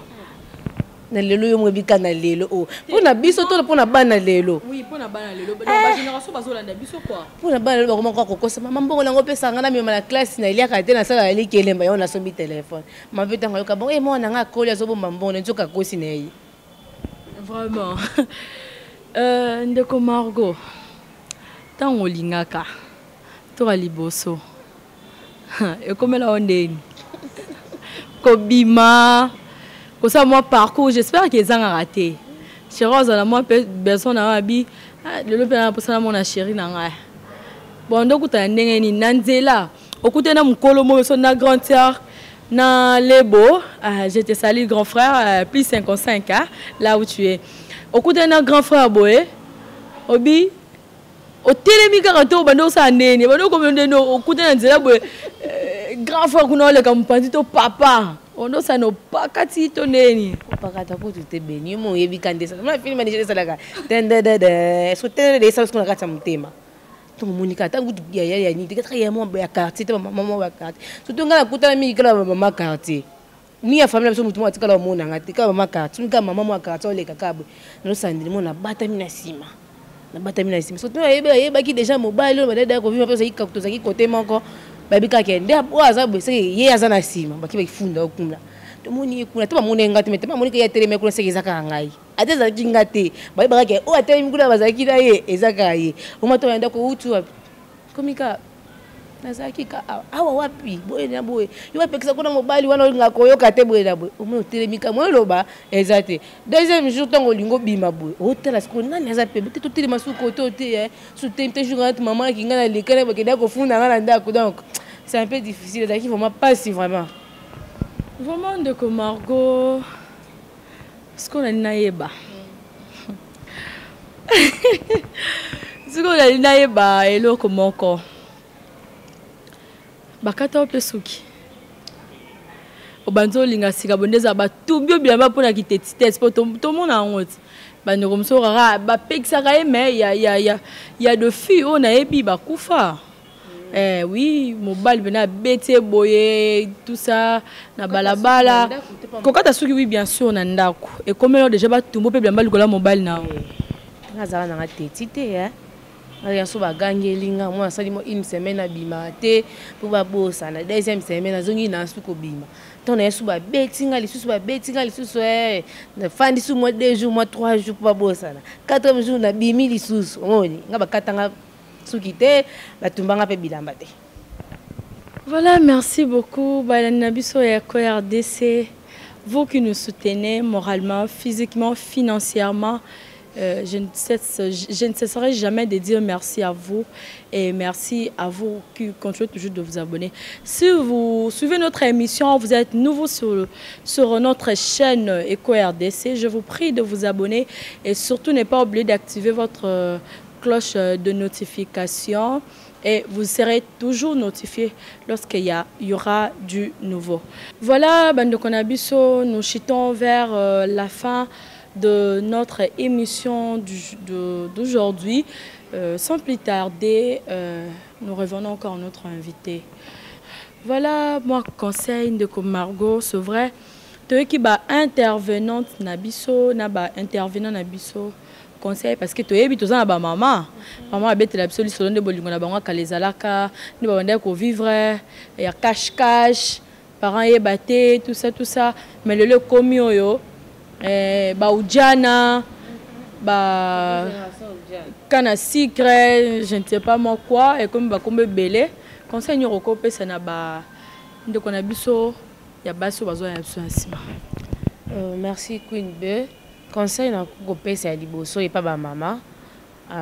B: na lelo yo mwebika na lelo o pona biso to pona bana lelo
A: oui pona bana lelo ba génération bazolanda biso quoi
B: pona bana lelo bakoma kwa kokosa mama mbongo nango pesa ngana mema na classe na iliaka te na sala ya likelemba yo na sombi téléphone maveta ngayo ka bon mwana nga kolia zo bomba mbongo nzoka kosi na yi
A: vraiment Ndeko Margot tango lingaka to liboso ekomela ondeni kobima. Comme ça, moi, parcours, j'espère qu'ils ont raté. Chéros, moi, personne n'a habillé. Le père pour ça, mon chéri n'a rien. Bon, donc, tu as un ni Nanzela. Au côté de mon colomo, son grand sœur, na Lebo. J'étais salué, grand frère, plus 55, hein, là où tu es. Au côté de grand frère, Boé, Obi, au télémicarato, bando ça n'est pas comme au côté de Nanzela, grand frère, qu'on a le campagnes, papa. On a ça no pas kati toneni.
B: Pakata pour tout te béni mon yebi kandesa. Ma film manige ça là. Tende so tende de ça ce qu'on a kata mutema. To monika tangu ya ni de très mo ya quartier te maman wa quartier. Surtout ngala kutana mi kala maman quartier. Ni ya famille so mutu atikala mo na ngati ka maman quartier. Nika maman mo quartier le kakabwe. No sandili mo na bata mi na sima. Na bata mi na sima. Surtout yeba ki déjà mobile ba dada ko vima pesa ikakuto zaki côté moko. Babika kende apo azabu se ye azana sima baki bakifunda okuna to moni ekuna to bamone ngati mete bamone ke ya teleme kuna se ezaka ngai ateza kingate babika ke o atelemi kuna bazaki na ye ezaka ye uma to yanda ko utu wapi komika nazaki ka awa wapi boye na boye yo pekisa kuna mobile wana ngako yo kate boye na boye uma telemi ka mo loba ezate deuxième jour tango lingo bima boye o tela siko nani azape bete to telema suko to te su temte jour maman ki ngana lekana bakenda ko funda ngana ndako donc c'est un peu difficile d'ailleurs vraiment pas si vraiment
A: Ndeko Margot ce qu'on a naïba ce qu'on a naïba et l'eau comme encore bakata ope suki obanzo linga sika bondeza batubio bilamba pona kitete po to mona ngoti bandeko mosusu kaka bapekisaka ye mais ya de filles oyo nayebi bakufa oui mobali mpena abeti boye tout ça na balabala kokata suki oui bien sûr na ndako ekomelo déjà batumbu mpe bilamba likola mobali na
B: azala nanga teti te so bagangelinga mwana asali mo une semaine abima te mpo babosana deuxième semaine azongi na suki obima tona yesu babetinga lisusu nafandi su moi 2 jours moi 3 jours mpo babosana 4e jour nabimi lisusu omoni nga bakatanga suki te batumbanga mpe bilamba te.
A: Voilà, merci beaucoup Balanabiso et RDC, vous qui nous soutenez moralement, physiquement, financièrement. Je ne cesserai jamais de dire merci à vous et merci à vous qui continuez toujours de vous abonner. Si vous suivez notre émission, vous êtes nouveau sur notre chaîne EcoRDC, je vous prie de vous abonner et surtout ne pas oublier d'activer votre cloche de notification et vous serez toujours notifié lorsqu'il y aura du nouveau. Voilà, Bande Konabiso, nous chutons vers la fin de notre émission d'aujourd'hui. Sans plus tarder, nous revenons encore à notre invité. Voilà, moi, conseil de Margot, c'est vrai. Tu qui ba intervenante nabiso, intervenant nabiso conseil parce que tu es habitué à ba maman. Maman habite l'absolu selon de bolingo na bango kalezalaka, ni ba wanda ko vivre, ya cache, parents yebate, tout ça, mais le komi yo ba ujana ba kana secret je ne sais pas moi quoi et comme ba kombe belé conseil ni recope ça na ba ndeko na biso ya baso bazo ya biso asima.
B: Merci Queen B. Conseil na recope ça liboso et pas ba maman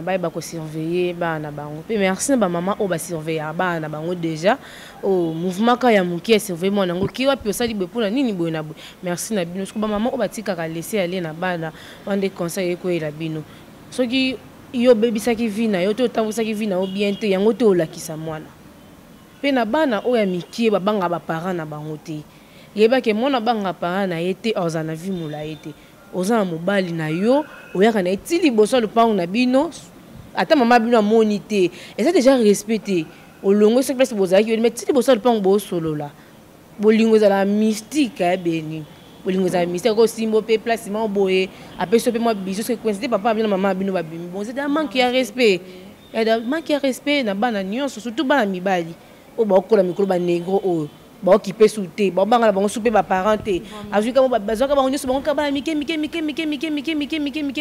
B: ba ba ko surveiller ba na bango pe merci na ba maman o ba surveiller ba na bango déjà au mouvement ka ya muki surveiller moi nango ki wapi osali be pona nini boye na boye merci na bino ko ba maman o ba tika ka laisser aller na bana wande conseil ko ela bino soki yo bebisaki vina yo to tambusaki vina o bien te yango to olakisa mwana pe na bana o ya miki ba banga ba parents na bango te yeba ke mona banga parents na yete ozana vi mula yete ozana mobali na yo oyaka na etili boso lupango na bino ata mama bino amoni te eza déjà respecté olongo ce place bozaki mais etili boso lupango bo solola bolingo za la mystique beni bolingo za mystique ko simbo pe place ma boye apeso pe moi biso ce coïncide papa bino mama bino ba bimi bon c'est un manque de respect manque de respect na bana nyonso surtout bana mibali o ba okola mikolo ba negro o ba occupé sous te ba banga ba souper ba parenté ajuka ba bazoka ba onyo so ba ba mike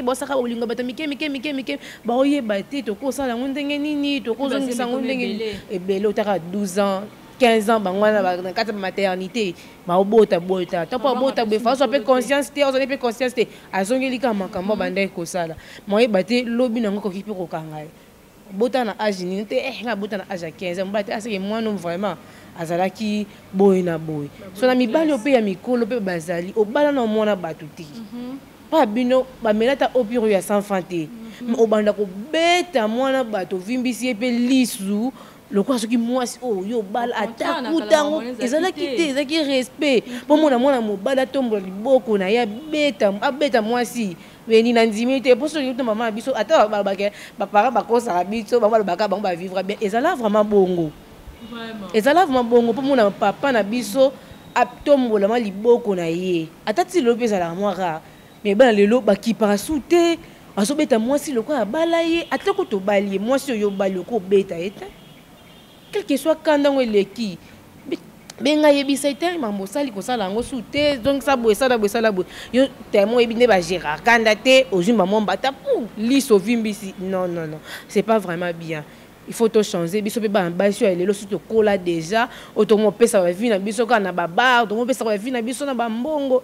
B: ba saka olinga bata mike ba oye ba te to ko sala ngondenge nini to ko zongisa ngondenge ebele otaka 12 ans 15 ans bangwana ba kata maternité ba obota to pa bota be fa so pe conscience te ozo pe conscience te azongeli ka makambo banda ko sala moye ba te lobi nango ko kipi ko kangai bota na âge ni te nga bota na âge 15 ans ba te aseke moi non vraiment azalaki boy na boy so na mibali ope ya mikolo pe bazali obala na mona batu te pa bino ba melata opiro ya sans fante obanda ko beta mwana bato vimbisi pe lisu lokwa soki mwasi yo bala atakutango ezalaki te ezaki respect po mona mobala tombola liboko na ya abeta mwasi beni na ndimi te po soki mama biso ata balobake bapara bakosaka biso bango balobaka bango bavivre bien ezala vraiment bongo. Ezala vraiment bongo po mona papa na biso atombola ma liboko na ye atati lope ezala rare mais bana lelo bakipaka sute azobeta mwasi lokwa abala ye atako to bali mwasi oyo bali ko beta eta quel que soit kandango eleki benga yebisa ete mambo sali ko sala ngo sute donc ça boye yo tellement ebine ba gérer kanda te ozumba momba ta pou liso vimbisi non c'est pas vraiment bien. Il faut tout changer. Biso pe ba mbasi ya lelo surtout kola déjà otomo pesa wa vie na biso ka na baba otomo pesa wa vie na biso na ba mbongo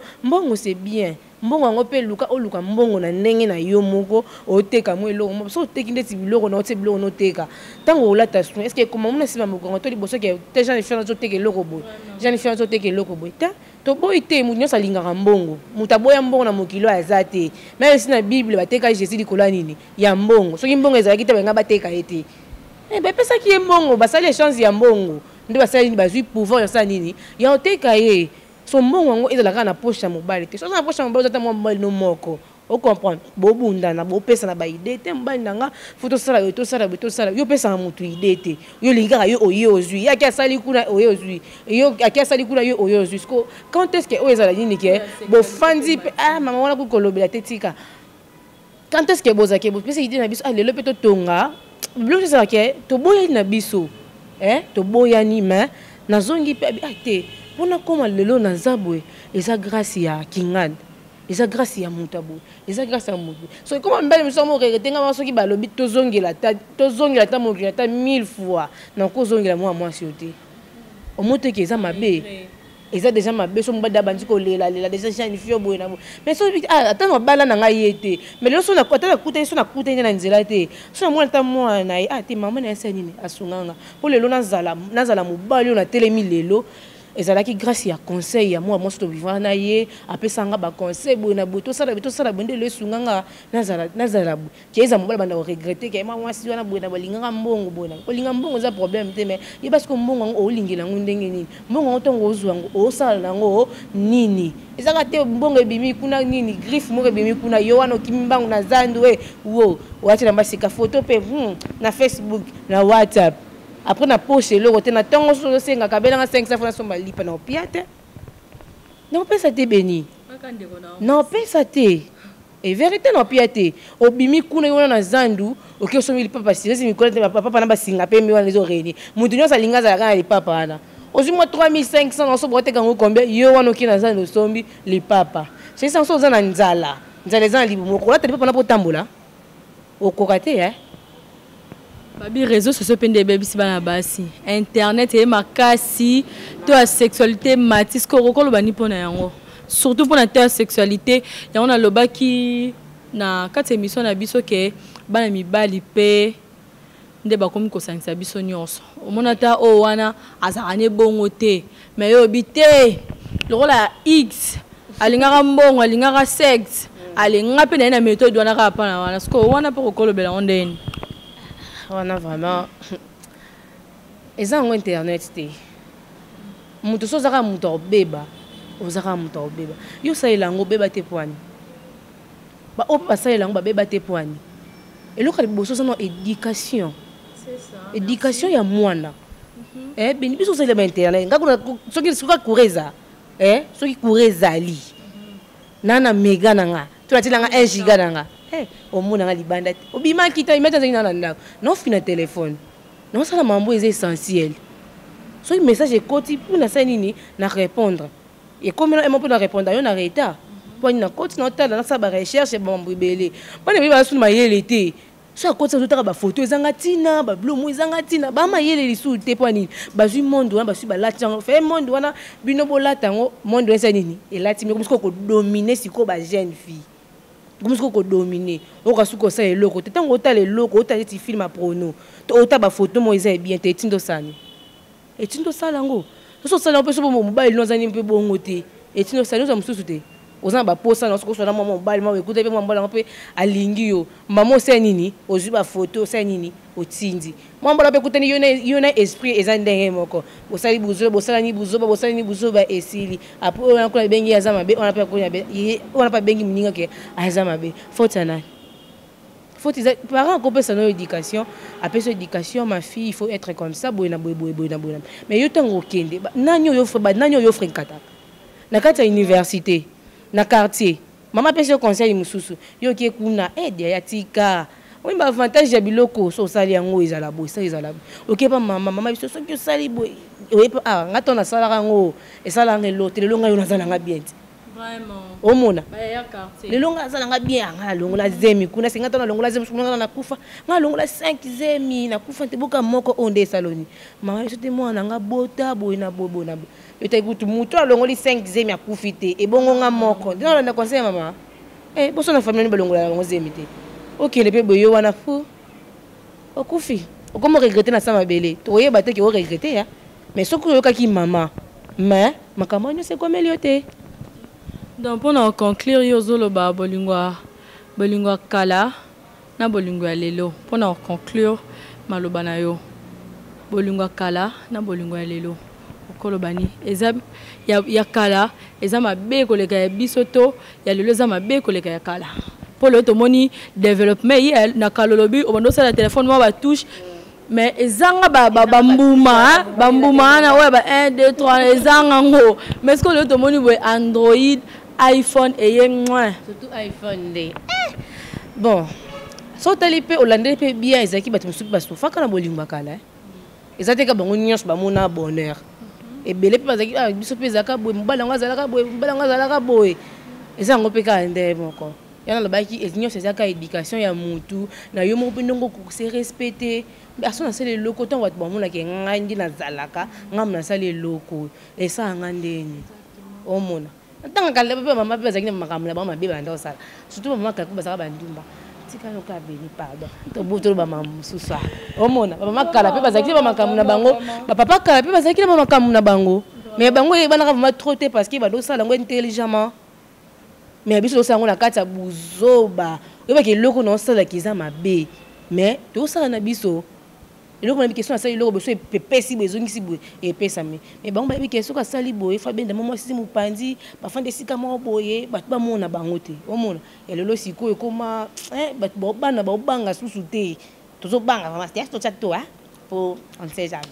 B: c'est bien mbongo ngo pe luka oluka mbongo na ndenge na yo moko oteka mo eloko mo so teki ndeti biloko na ote biloko no teka tango olata so est-ce que comment mona sima moko to liboso ke te jean fiance to teka eloko boy jean fiance to teka eloko boy ta to boy te mu nyosa lingaka mbongo mutaboya mbongo na mokilo azate même si na bible bateka Jésus likola nini ya mbongo soki mbongo ezalaki te benga bateka ete bapesa ki mbongo basali échange ya mbongo nde basala nini bazwi pouvoir ya sala nini ya oteka ye so mbongo yango ezalaka na poche ya mobali te so na poche ya mobali ozata mwa mobali no moko ocomprendre bobundana bopesana baide te mobali nanga fo tosala yo tosala yo tosala yo pesaka motu ide te yo olingi kaka yo oye ozwi ye aki asali kuna oye ozwi yo aki asali kuna yo oye ozwi siko quand est ce que oyo ezala nini ke bofandi mpe mama wana kukolobela te tika quand est ce que bozalaki bopesa ide na biso lelo mpe totonga biloko ezalaka ke toboyani na biso toboyani me nazongi mpe te mpona koma lelo naza boye eza grâce ya kingane eza grâce ya moto aboye eza grâce ya moto so koma mbele miso mo regrete nga soki balobi tozongela ta mokili ata 1000 fois na kozongela mwa mwasi yo te omoteki eza mabe eza déjà mabe so mobali abandi kolela déjà janifio boye na boye mais so ata mobala na ngai ye te mais lelo so nakutani na nzela te so namona ata mwana na ye te mama na yasi ya nini asunganga mpo lelo nazala mobali oyo natelemi lelo ezalaki grâce ya conseil ya moi mwasi tobivana na ye apesanga baconseil boye na boye tosala boye nde lelo esunganga nazala boye kieza mobali banda koregrete ke ma mwasi wana boye na balinganga mbongo boye na kolinga mbongo eza problème te mais ye basiko mbongo yango olingela yango ndenge nini mbongo yango ntongo ozwa yango osala nango nini ezaka te mbongo ebimi kuna nini griffe moko ebimi kuna yo wana okimi mbango na zandu wo owatina basika photo mpe na Facebook na WhatsApp après na poche eloko te na ntongo so osengaka belanga 500 fois na somba lipa na opia te na opesa te beni na opesa te e vérité na opia te obimi kuna yo wana na zandu oke osomi lipapa siresi mikolo te papa na basinga mpe mi wana ezoreni motu nyonso alingi azalaka na lipapa wana ozwi mwa 3500 na osoboka oteka yango combien yo wana oke na zandu osombi lipapa sesa so oza na nzala eza na libumu okolata lipapa na po otambola okoka te
A: babi réseaux sociaux pende bebisi bana basi internet et makasi to la sexualité matis ko rokolo bani pona yango surtout pour la sexualité yango na lobaki na kati émission na biso ke bana mibali pe nde bakomi ko sangisa biso nyonso omona ta o wana azakane bongo te mais yo bité lokola x alingaka mbongo alingaka sexe alinga pe na méthode wana ka pa na wana sko wana pe kokolobela ondeni
B: wana vraiment eza yango internet te moto so ozaka moto obeba ozaka moto obeba yo osalela yango obeba te poani baoyo mpe basalela yango babeba te poani eloko ya liboso oza na éducation ya mwana beni biso osalela ba internet soki kure eza soki kure ezali nana mega na nga tolatelanga 1 giga na nga omona nga libanda te obimaki ta imeta nzangi na ndako naofina telefone naosala mambo eza essentiel soki message ekoti mpona sala nini na répondre ekomela emo mpo na répondre yo na retard mponi na koti na otala nasala barecherche bamambo ebele mpona ebi basuni mayele te so akoti azotaka bafoto ezanga ntina bablomo ezanga ntina bamayele lisusu te mpo nini bazwi monde wana baswi balati yango fe monde wana bino bolata yango monde wana eza nini elati miko mosiko kodomine sikoyo bajeune fille komisi kodomine okasuki osala eloko te ntango otala eloko otala eti film ya prono to otala bafoto mo eza ebien te etindo osani etindo osala yango soso osala yango mpe so mobali no ozani mpe bongo te etindo osali oza mosusu te oza na baposa na soki osala mwa mobali mwa ekuta mpe mwa mbala mpe alingi yo mama osala nini ozwi bafoto osala nini otindi mwa mbala mpe ekutani yo na esprit eza ndenge moko bosali buzoba bosalani buzoba esili apres oyo nakuna bengi aza mabe wana mpe abengi moninga ke aza mabe faute ya nani faute eza parent akopesa na yo éducation apesa éducation ma fille il faut être comme ça boye na boye mais yo ntango okende nani oyo offre nkataka na kati ya université na quartier mama pesa yo conseil mosusu yo okie kuna aide ya tika oyi ba avantage ya biloko so osali yango ezala boye ezala okie pa mama biso soki osali boye oyepa nga to nasalaka yango esalanga elote lelo ngai yo nazalanga bien te omona lelo ngai azalanga bien nga alongola zemi kuna singa to nalongola zemi nga nakufa nga alongola 5 zemi nakufa te boka moko oyo nde esaloni mama biso te mwana nga bota boye na boye na boye yotaikutu mutu alongoli 5 zemi akufi te ebongo nga moko ndina olanda conseil mama boso na famille balongola yango zemi te okende mpe boye yo wana fu okufi okoma regrete na sa mabele toyeba te ke oregrete ya mais soki oyokaki mama mais makambo nyonso ekomeli yo te
A: donc mpona koconclure yo ozoloba bolingo ya kala na bolingo ya lelo mpona koconclure maloba na yo bolingo kala na bolingo ya lelo okolobani eza ya kala eza mabe koleka ya biso to ya lelo eza mabe koleka ya kala polo tomoni développement yi na kalolobi obando sala téléphone mo ba touche mais ezanga bambuma na ouais ba 1 2 3 ezanga ngo mais ce que le tomoni bo Android iPhone et
B: surtout iPhone de bon so talipe Hollande pe bien ezaki bato musuki basofa kana bolingo kala ezate ka bango nyonso ba mona bonheur et belé pe bazaki biso pe zaka boy mbala ngazalaka boy ezango pe ka ndé moko yana lobaki nyonso ezaka éducation ya mutu na yo moko ndongo ko se respecter aso na sale loko to watu bamona ke ngandi na zalaka ngam na sale loko esa ngandeni omona ntanga kala pe mama pe bazaki na makamula ba mabe banda osala surtout mama ka ko bazaka bandumba tika loka beni pardon to boto ba mama susa omona mama kala pe bazaki ba makamuna bango ba papa kala pe bazaki na makamuna bango mais bango e bana ka vraiment trop te parce que ba do sala ngo intelligemment mais biso do sala ngo na kata buzoba yeba ke loko no sala kiza mabe mais do sala na biso et donc on a une question à ça il aura besoin de pesi besoin si boy et pesa mais bon ba question ka sali boy fa ben de moment si mu pandi ba fa de sika mo boye ba ba mona bangote o mona et lelo siko e koma ba bo bana ba banga susu te tozo banga vraiment c'est to chat toi pour on sait jamais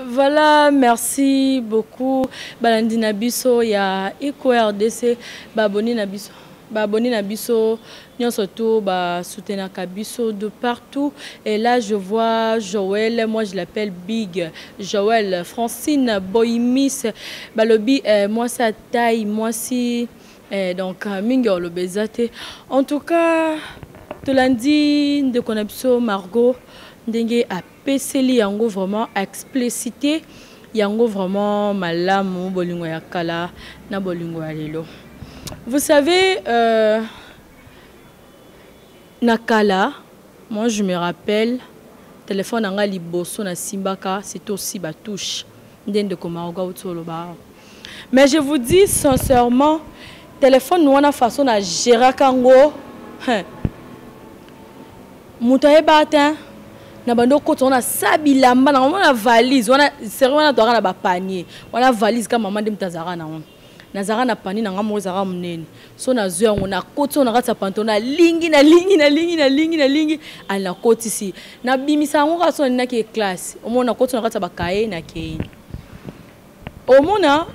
A: Voilà, merci beaucoup. Balandina biso ya Eco RDC baboni na biso. Baboni na biso, nyon surtout ba soutenir kabiso de partout. Et là je vois Joël, moi je l'appelle Big Joël, Francine Boimis, balobi moi ça taille, moi si donc mingo le bezate. En tout cas, te lundi de connexion Margot ndenge a peseli yango vraiment explicité yango vraiment malamu bolingo ya kala na bolingo ya lelo. Vous savez, Nakala, moi je me rappelle, téléphone anga liboso na simbaka, c'est aussi ba touche. Mais je vous dis sincèrement, téléphone nous na façon na gérer kango. Moutaye batin, na bando koto on a sabilamba na on a valise, on a sérieux on a doit na ba panier, on a valise comme maman de mtazara na on. Nazara na pani na ngamo zara munene so na zo yango na koti na katsa pantona lingi ala koti si na bimisa ngo ka so na ke classe omona koti na katsa bakaye na ke omona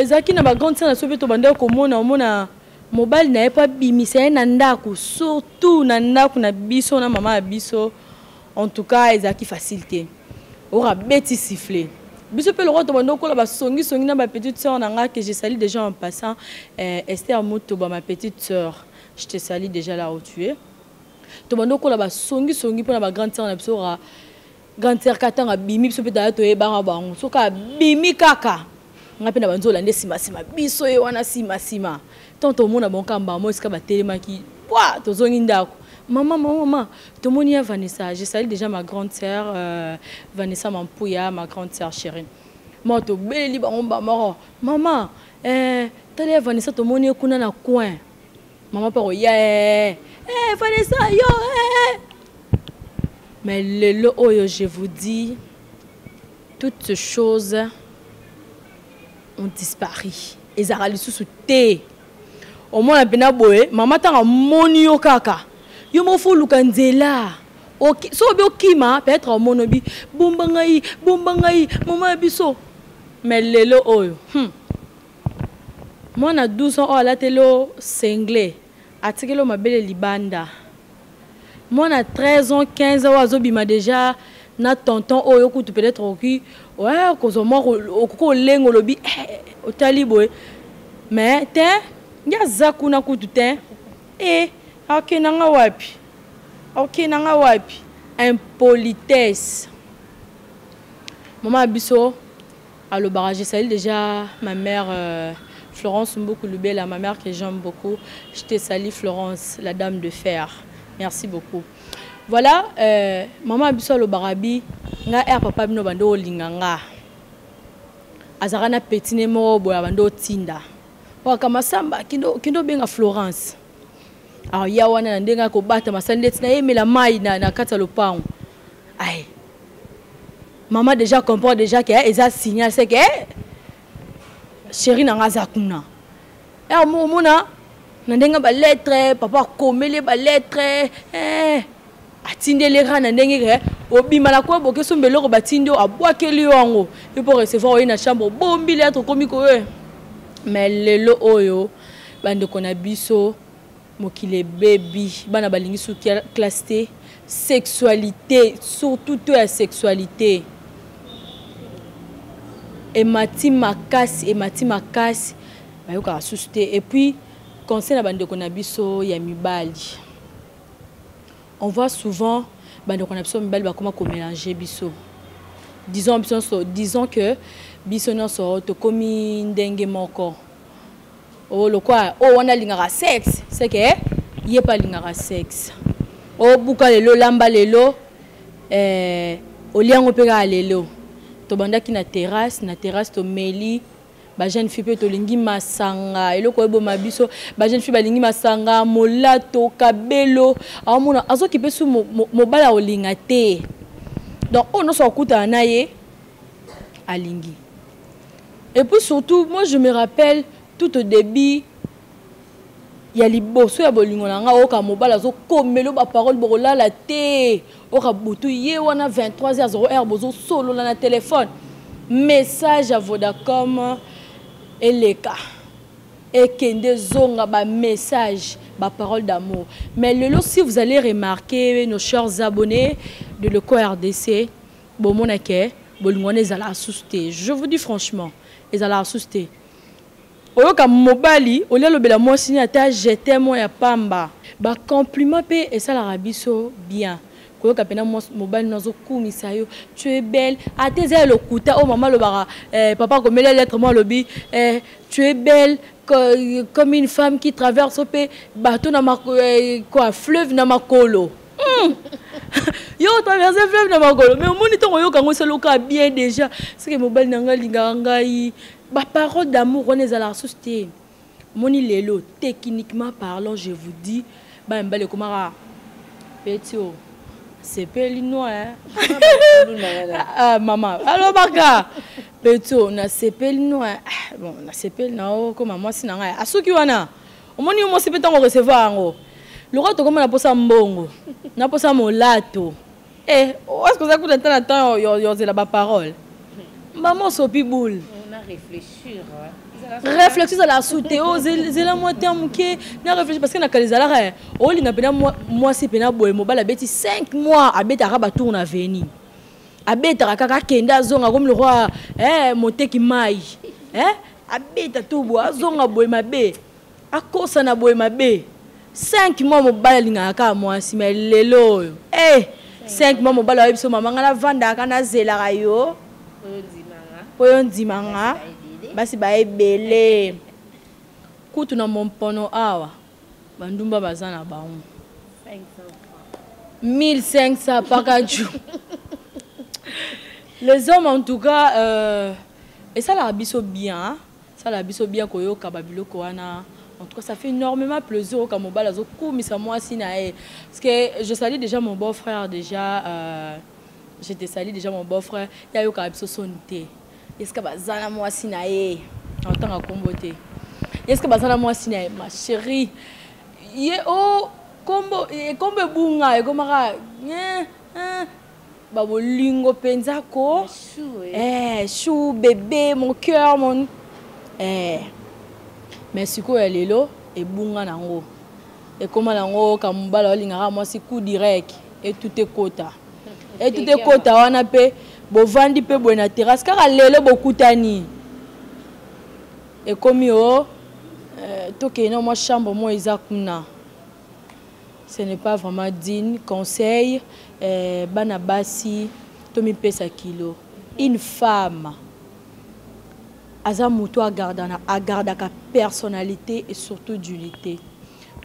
A: zaki na ba grande sœur na sobeto banda ko omona mobile na pas bimisa na ndako surtout na ndako na biso na mama biso en tout cas ezaki facilité ora beti siffler. Biso pe le roi tomando ko la ba songi na ma petite sœur nanga que je salue déjà en passant Esther Moto ma petite sœur je te salue déjà là où tu es tomando ko la ba songi pour na ba grande sœur na biso ra grande sœur katanga bimi biso pe da to e ba bango soka bimi kaka ngape na banzo lande sima biso e wana sima tonto mona bon kamba mo ska ba telemaki wa to zongi ndako. Maman, tout le monde y a Vanessa. Je salue déjà ma grande sœur, Vanessa Mampouya, ma grande sœur chérie. Moi, tu es belle, maman, t'as Vanessa, tout le monde y a un coin. Maman, par Vanessa, Mais je vous dis, toutes ces choses ont disparu. Et ça a sous thé. Au moins, maman, t'as un monio kaka. Yo mo fo lukanzela ok so be okima peut-être au monobi bombangai mama biso mais lelo oyo moi na 12 ans la telo singlé atikelo mabele libanda moi na 13 ans 15 ans azobima déjà na tonton oyo kutu peut-être oki ouais kozo mo okoko lengo lobi otali boy mais te ngia zakuna kutu te Ok, nanga wapi. Impolitesse. Maman Abisso, à le barrage, je salue déjà ma mère Florence Mboukoulubela, ma mère que j'aime beaucoup. Je te salue Florence, la dame de fer. Merci beaucoup. Voilà, maman Abisso à le barabi, nga papa bino bando linganga. Azarana petine mo boya bando tinda. Wa kama samba kindo benga Florence. alors ya wana ndenga ko bata masandeti na yemela mai na kata lopango ay maman déjà comprend déjà que eza signal c'est que chérie nanga zakuna mona ndenga ba lettre papa komele ba lettre atindele rana ndenge ke obimala ko boke sombelo ko batindo abwakeli yango et pour recevoir na chambre bombi lettre komi ko mais lelo oyo bande kona biso mokile baby bana balingi sous classe T sexualité surtout to la sexualité et mati makasi bayoka susté et puis conseil na bande kona biso ya mibali. On voit souvent bande kona biso mibali ba comment mélanger biso. Disons que biso non so to komi ndenge moko. Oh le quoi on a lingara sexe c'est que y a pas lingara sexe. Oh buka lelo lamba lelo o liango pega lelo. To banda ki na terrasse to meli ba jeune fille to lingi masanga eloko ebo mabiso ba jeune fille ba lingi masanga molato kabelo amona azo ki pesu mobala o linga te. Donc on no so kuta na ye alingi. Et puis surtout moi je me rappelle tout au début il y a les bosso ya bolingo nanga oka mobala zo komelo ba parole borola la té oka butu ye wana 23h00 bozo solo na téléphone message à Vodacom et les cas et kende zonga ba message ba parole d'amour. Mais lelo si vous allez remarquer nos chers abonnés de Leko RDC bomonake bolingo ezala assusté. Je vous dis franchement ezala assusté. Oyoka mobali olia lobela moi signé ata j'étais moi ya pamba ba compliment pe et ça la rabiso bien koyoka pena mobali nazo kumisa yo tu es belle ateza le kuta oh maman le bara papa comme les lettres moi lobi tu es belle comme une femme qui traverse pe bateau na quoi fleuve na makolo yo traverser fleuve na makolo mais au moniteur oyoka ngo seloka bien déjà c'est que mobali nanga linga ngai ba parole d'amour on est à la société moni lelo techniquement parlant je vous dis ba mbale komara petio c'est pelino maman alors baka petio na c'est pelino bon na c'est pel na o comme moi sinanga asuki wana omoni mo se petango recevoir ngo loko to comme na posa mbongo na posa molato est-ce que ça coûte tant de temps yo la ba parole maman sopi boule
B: réfléchir
A: réfléchir à la soute oh c'est la moitié muké na réfléchir parce que na kalizala oh linga pena moi si pena boy mobala beti 5 mois abeta raba tourne à venir abeta kaka kenda zonga comme le roi moteki mai abeta tout bois zonga boy mabe akosa na boy mabe 5 mois mobala linga ka moi si mais lelo 5 mois mobala biso mama ngana vanda kana zela rayo poyo ndimanga basi ba ebele kutu na mompono awa bandumba bazana baon 1500 par jour. Les hommes en tout cas et ça la biso bien ça la biso bien koyo kababilo koana en tout cas ça fait énormément plaisir au kamobala zo kumisa moi sinae parce que je salue déjà mon beau-frère déjà j'étais salue déjà mon beau-frère ya yo kabiso sonité. Est-ce que bazana moi sinae en tant que comboté est-ce que bazana moi sinae ma chérie ye oh combo combo bunga e komara babolingo penza ko chou bébé mon cœur mon mais siko ya lelo e bunga nango e koma nango kamubala olingaka moi si coup direct et tout est kota wana pe bovandi pe boye na terrasse kaka lelo bokutani et komi o toke na moi chambre moi eza kuna ce n'est pas vraiment digne conseil bana basi tomi pesa kilo une femme aza muto a garda ka personnalité et surtout d'unité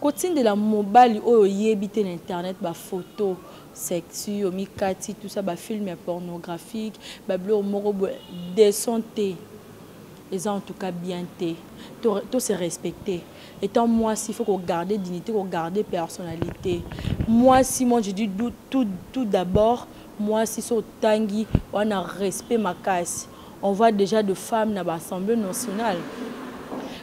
A: côté de la mobile oyo yebite na internet ba photo sexy omikati tout ça ba film pornographique ba bleu moko de santé ils ont en tout cas bien été. Tout se respecter. Étant moi, s'il faut qu'on garde dignité, qu'on garde personnalité. Moi, si moi je dis tout d'abord, moi, si c'est au Tanguy, on a respect ma casse. On voit déjà de femmes dans l'Assemblée nationale.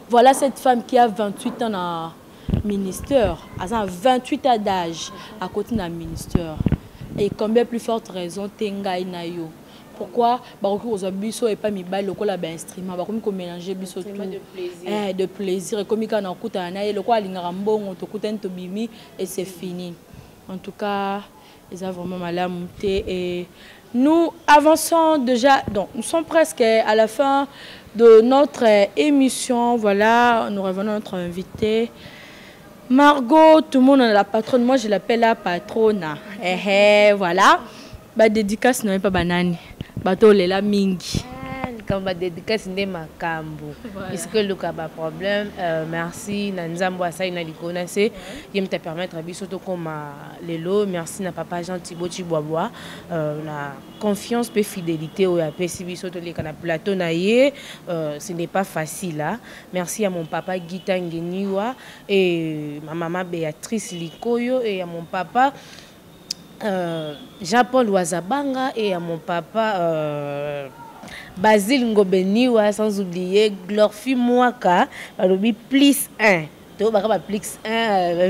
A: Voilà cette femme qui a 28 ans dans le ministère, elle a 28 ans d'âge à côté d'un ministère. Et combien plus forte raison Tenga Inayo. Pourquoi Baroku biso et pas mi bail le cola instrument baroku mélanger biso tout de plaisir et comme quand on écoute un aïe le quoi lingambon on écoute un tobimi et c'est fini. En tout cas, ils ont vraiment mal à monter et nous avançons déjà. Donc nous sommes presque à la fin de notre émission. Voilà, nous revenons à notre invité. Margot, tout le monde a la patronne. Moi, je l'appelle la patronne. Voilà. Bah, dédicace, non, pas banane. Bateau, la mingi.
B: Quand on dédicace, c'est ma cambo. Est-ce que le cas a problème? Merci. Nanzambo Asai na likonase. Il me permettre à biso comme lelo. Merci na papa Jean Thibaut Chiboaboa. La confiance et fidélité au APC biso to les kana plateau na ye. Ce n'est pas facile là. Merci à mon papa Gita Ngeniwa et ma maman Béatrice Likoyo et à mon papa Jean-Paul Ouazabanga et à mon papa Basile Ngobeniwa, sans oublier Glorfi Mouaka, balobi plus 1. To baka plus 1,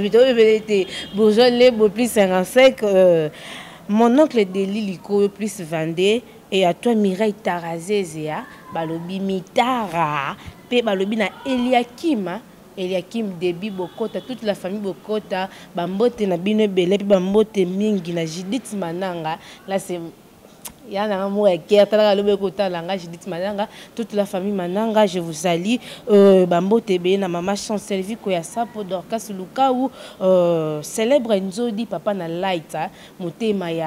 B: bourgeois les plus 55. Mon oncle Deli Liko plus 22 et à toi Mireille Tarazezea, balobi Mitara, pe balobi na Eliakim. Eliakim Debi Bokota, toute la famille Bokota, Bambote na bino belé, Bambote mingi na Judith Mananga. Là c'est il y a un amour et cœur, Judith Mananga, toute la famille Mananga, je vous salue. Bambote be na maman Chancelvi Koyasa pour Dorcas Luka ou célèbre Nzodi papa na light, motema ya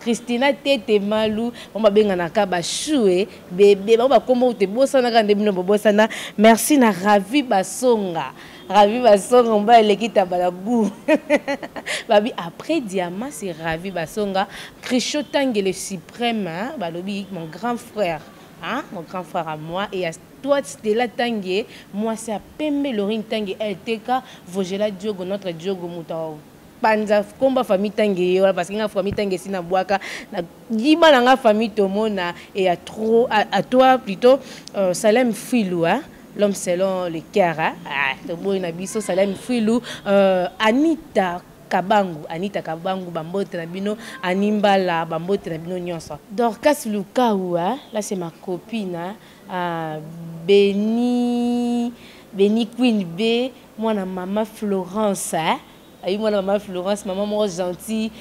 B: Christina Tete Malou, on va benga na kaba choué, bébé, on va comment te bosana quand debino bosana. Merci na Ravi Basonga. Ravi Basonga, on va l'équipe à Balabou. Babi, après Diamant, c'est Ravi Basonga. Krisho Tangue le suprême, hein? Balobi, mon grand frère. Hein? Mon grand frère à moi. Et à toi, Stella Tangue. Moi, c'est à Pembe Lorine Tangue. LTK, Vogela Diogo, notre Diogo Moutao. Panza, combat famille Tangue, parce qu'il y a une famille Tangue, c'est na boaka. Yiba na famille Tomona. Et à toi, plutôt, Salem Filou, hein? L'homme selon le cœur, Salem Filou, Anita Kabangu, Bambote Nabino, Animbala, Bambote Nabino Nyonso. Dorcas Lukaoua, là c'est ma copine, Benny Queen B, moi la maman Florence, moi la maman Florence, maman moi gentille.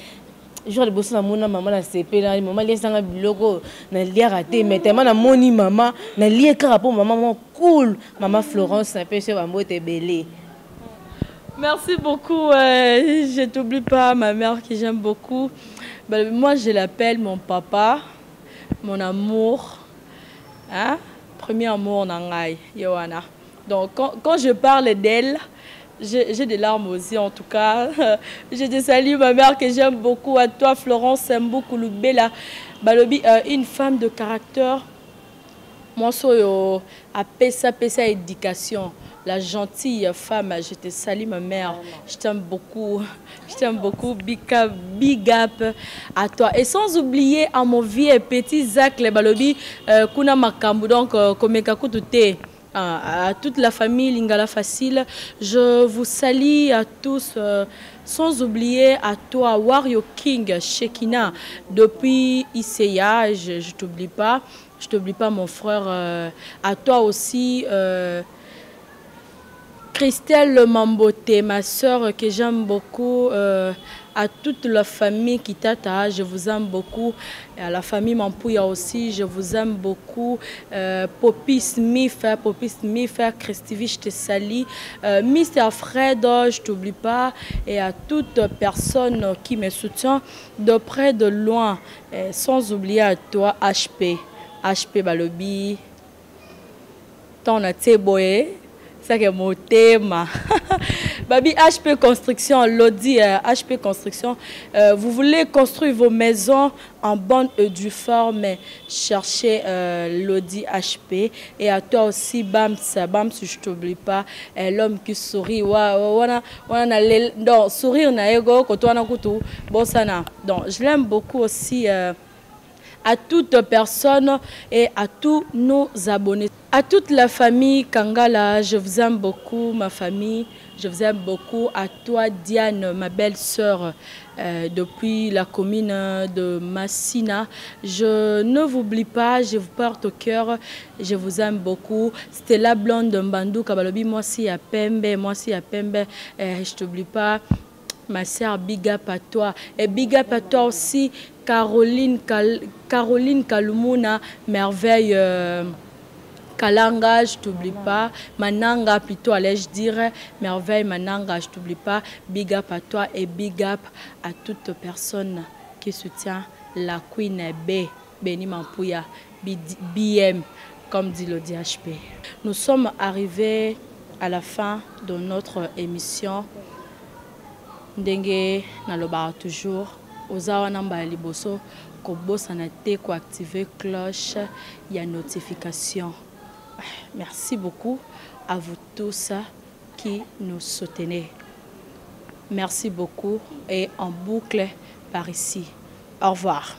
B: Je vais bosser maman na CP là maman les sanga biloko na lia raté mais tellement na moni maman na lia karapo maman cool maman Florence un peu sur Bambote belé.
A: Merci beaucoup, je t'oublie pas ma mère que j'aime beaucoup. Ben, moi je l'appelle mon papa, mon amour, hein? Premier amour nangai Yohana. Donc quand je parle d'elle, j'ai des larmes aussi, en tout cas. Je te salue, ma mère, que j'aime beaucoup. À toi, Florence Sembou Kouloubela. Balobi, une femme de caractère. Moi, à Pessa éducation. La gentille femme, je te salue, ma mère. Je t'aime beaucoup. Je t'aime beaucoup. Big up à toi. Et sans oublier à mon vieux petit Zach, le Balobi, Kuna Makambu, donc, Komekaku Tute. À toute la famille Lingala Facile, je vous salue à tous, sans oublier à toi, Wario King, Shekina, depuis ICEA, je t'oublie pas, mon frère, à toi aussi, Christelle Mamboté, ma soeur que j'aime beaucoup, à toute la famille Kitata, je vous aime beaucoup. Et à la famille Mampouya aussi, je vous aime beaucoup. Poppy Smith, Christivie, je te salue. Mr. Fred, je t'oublie pas. Et à toute personne qui me soutient de près, de loin. Et sans oublier à toi, HP Balobi. Ton Ateboé. Ça que mon thème. Babi HP Construction, Lodi HP Construction. Vous voulez construire vos maisons en bonne et due forme, cherchez Lodi HP. Et à toi aussi, Bams, je t'oublie pas, l'homme qui sourit. Donc, sourire, donc, je l'aime beaucoup aussi. À toute personne et à tous nos abonnés. À toute la famille Kangala, je vous aime beaucoup, ma famille. Je vous aime beaucoup. À toi, Diane, ma belle-sœur, depuis la commune de Massina. Je ne vous oublie pas, je vous porte au cœur. Je vous aime beaucoup. Stella Blonde de Mbandou, Kabalobi, moi aussi à Pembe, je t'oublie pas. Ma sœur, big up à toi. Et big up à toi aussi, Caroline Kalumuna, merveille Kalanga, je t'oublie pas. Mananga, plutôt, allais-je dire. Merveille Mananga, je t'oublie pas. Big up à toi et big up à toute personne qui soutient la Queen B, Béni Mampouya, BM, comme dit le DHP. Nous sommes arrivés à la fin de notre émission. Ndenge naloba toujours ozawa namba liboso ko bossa na te ko activer cloche ya notification. Merci beaucoup à vous tous qui nous soutenez. Merci beaucoup et en boucle par ici. Au revoir.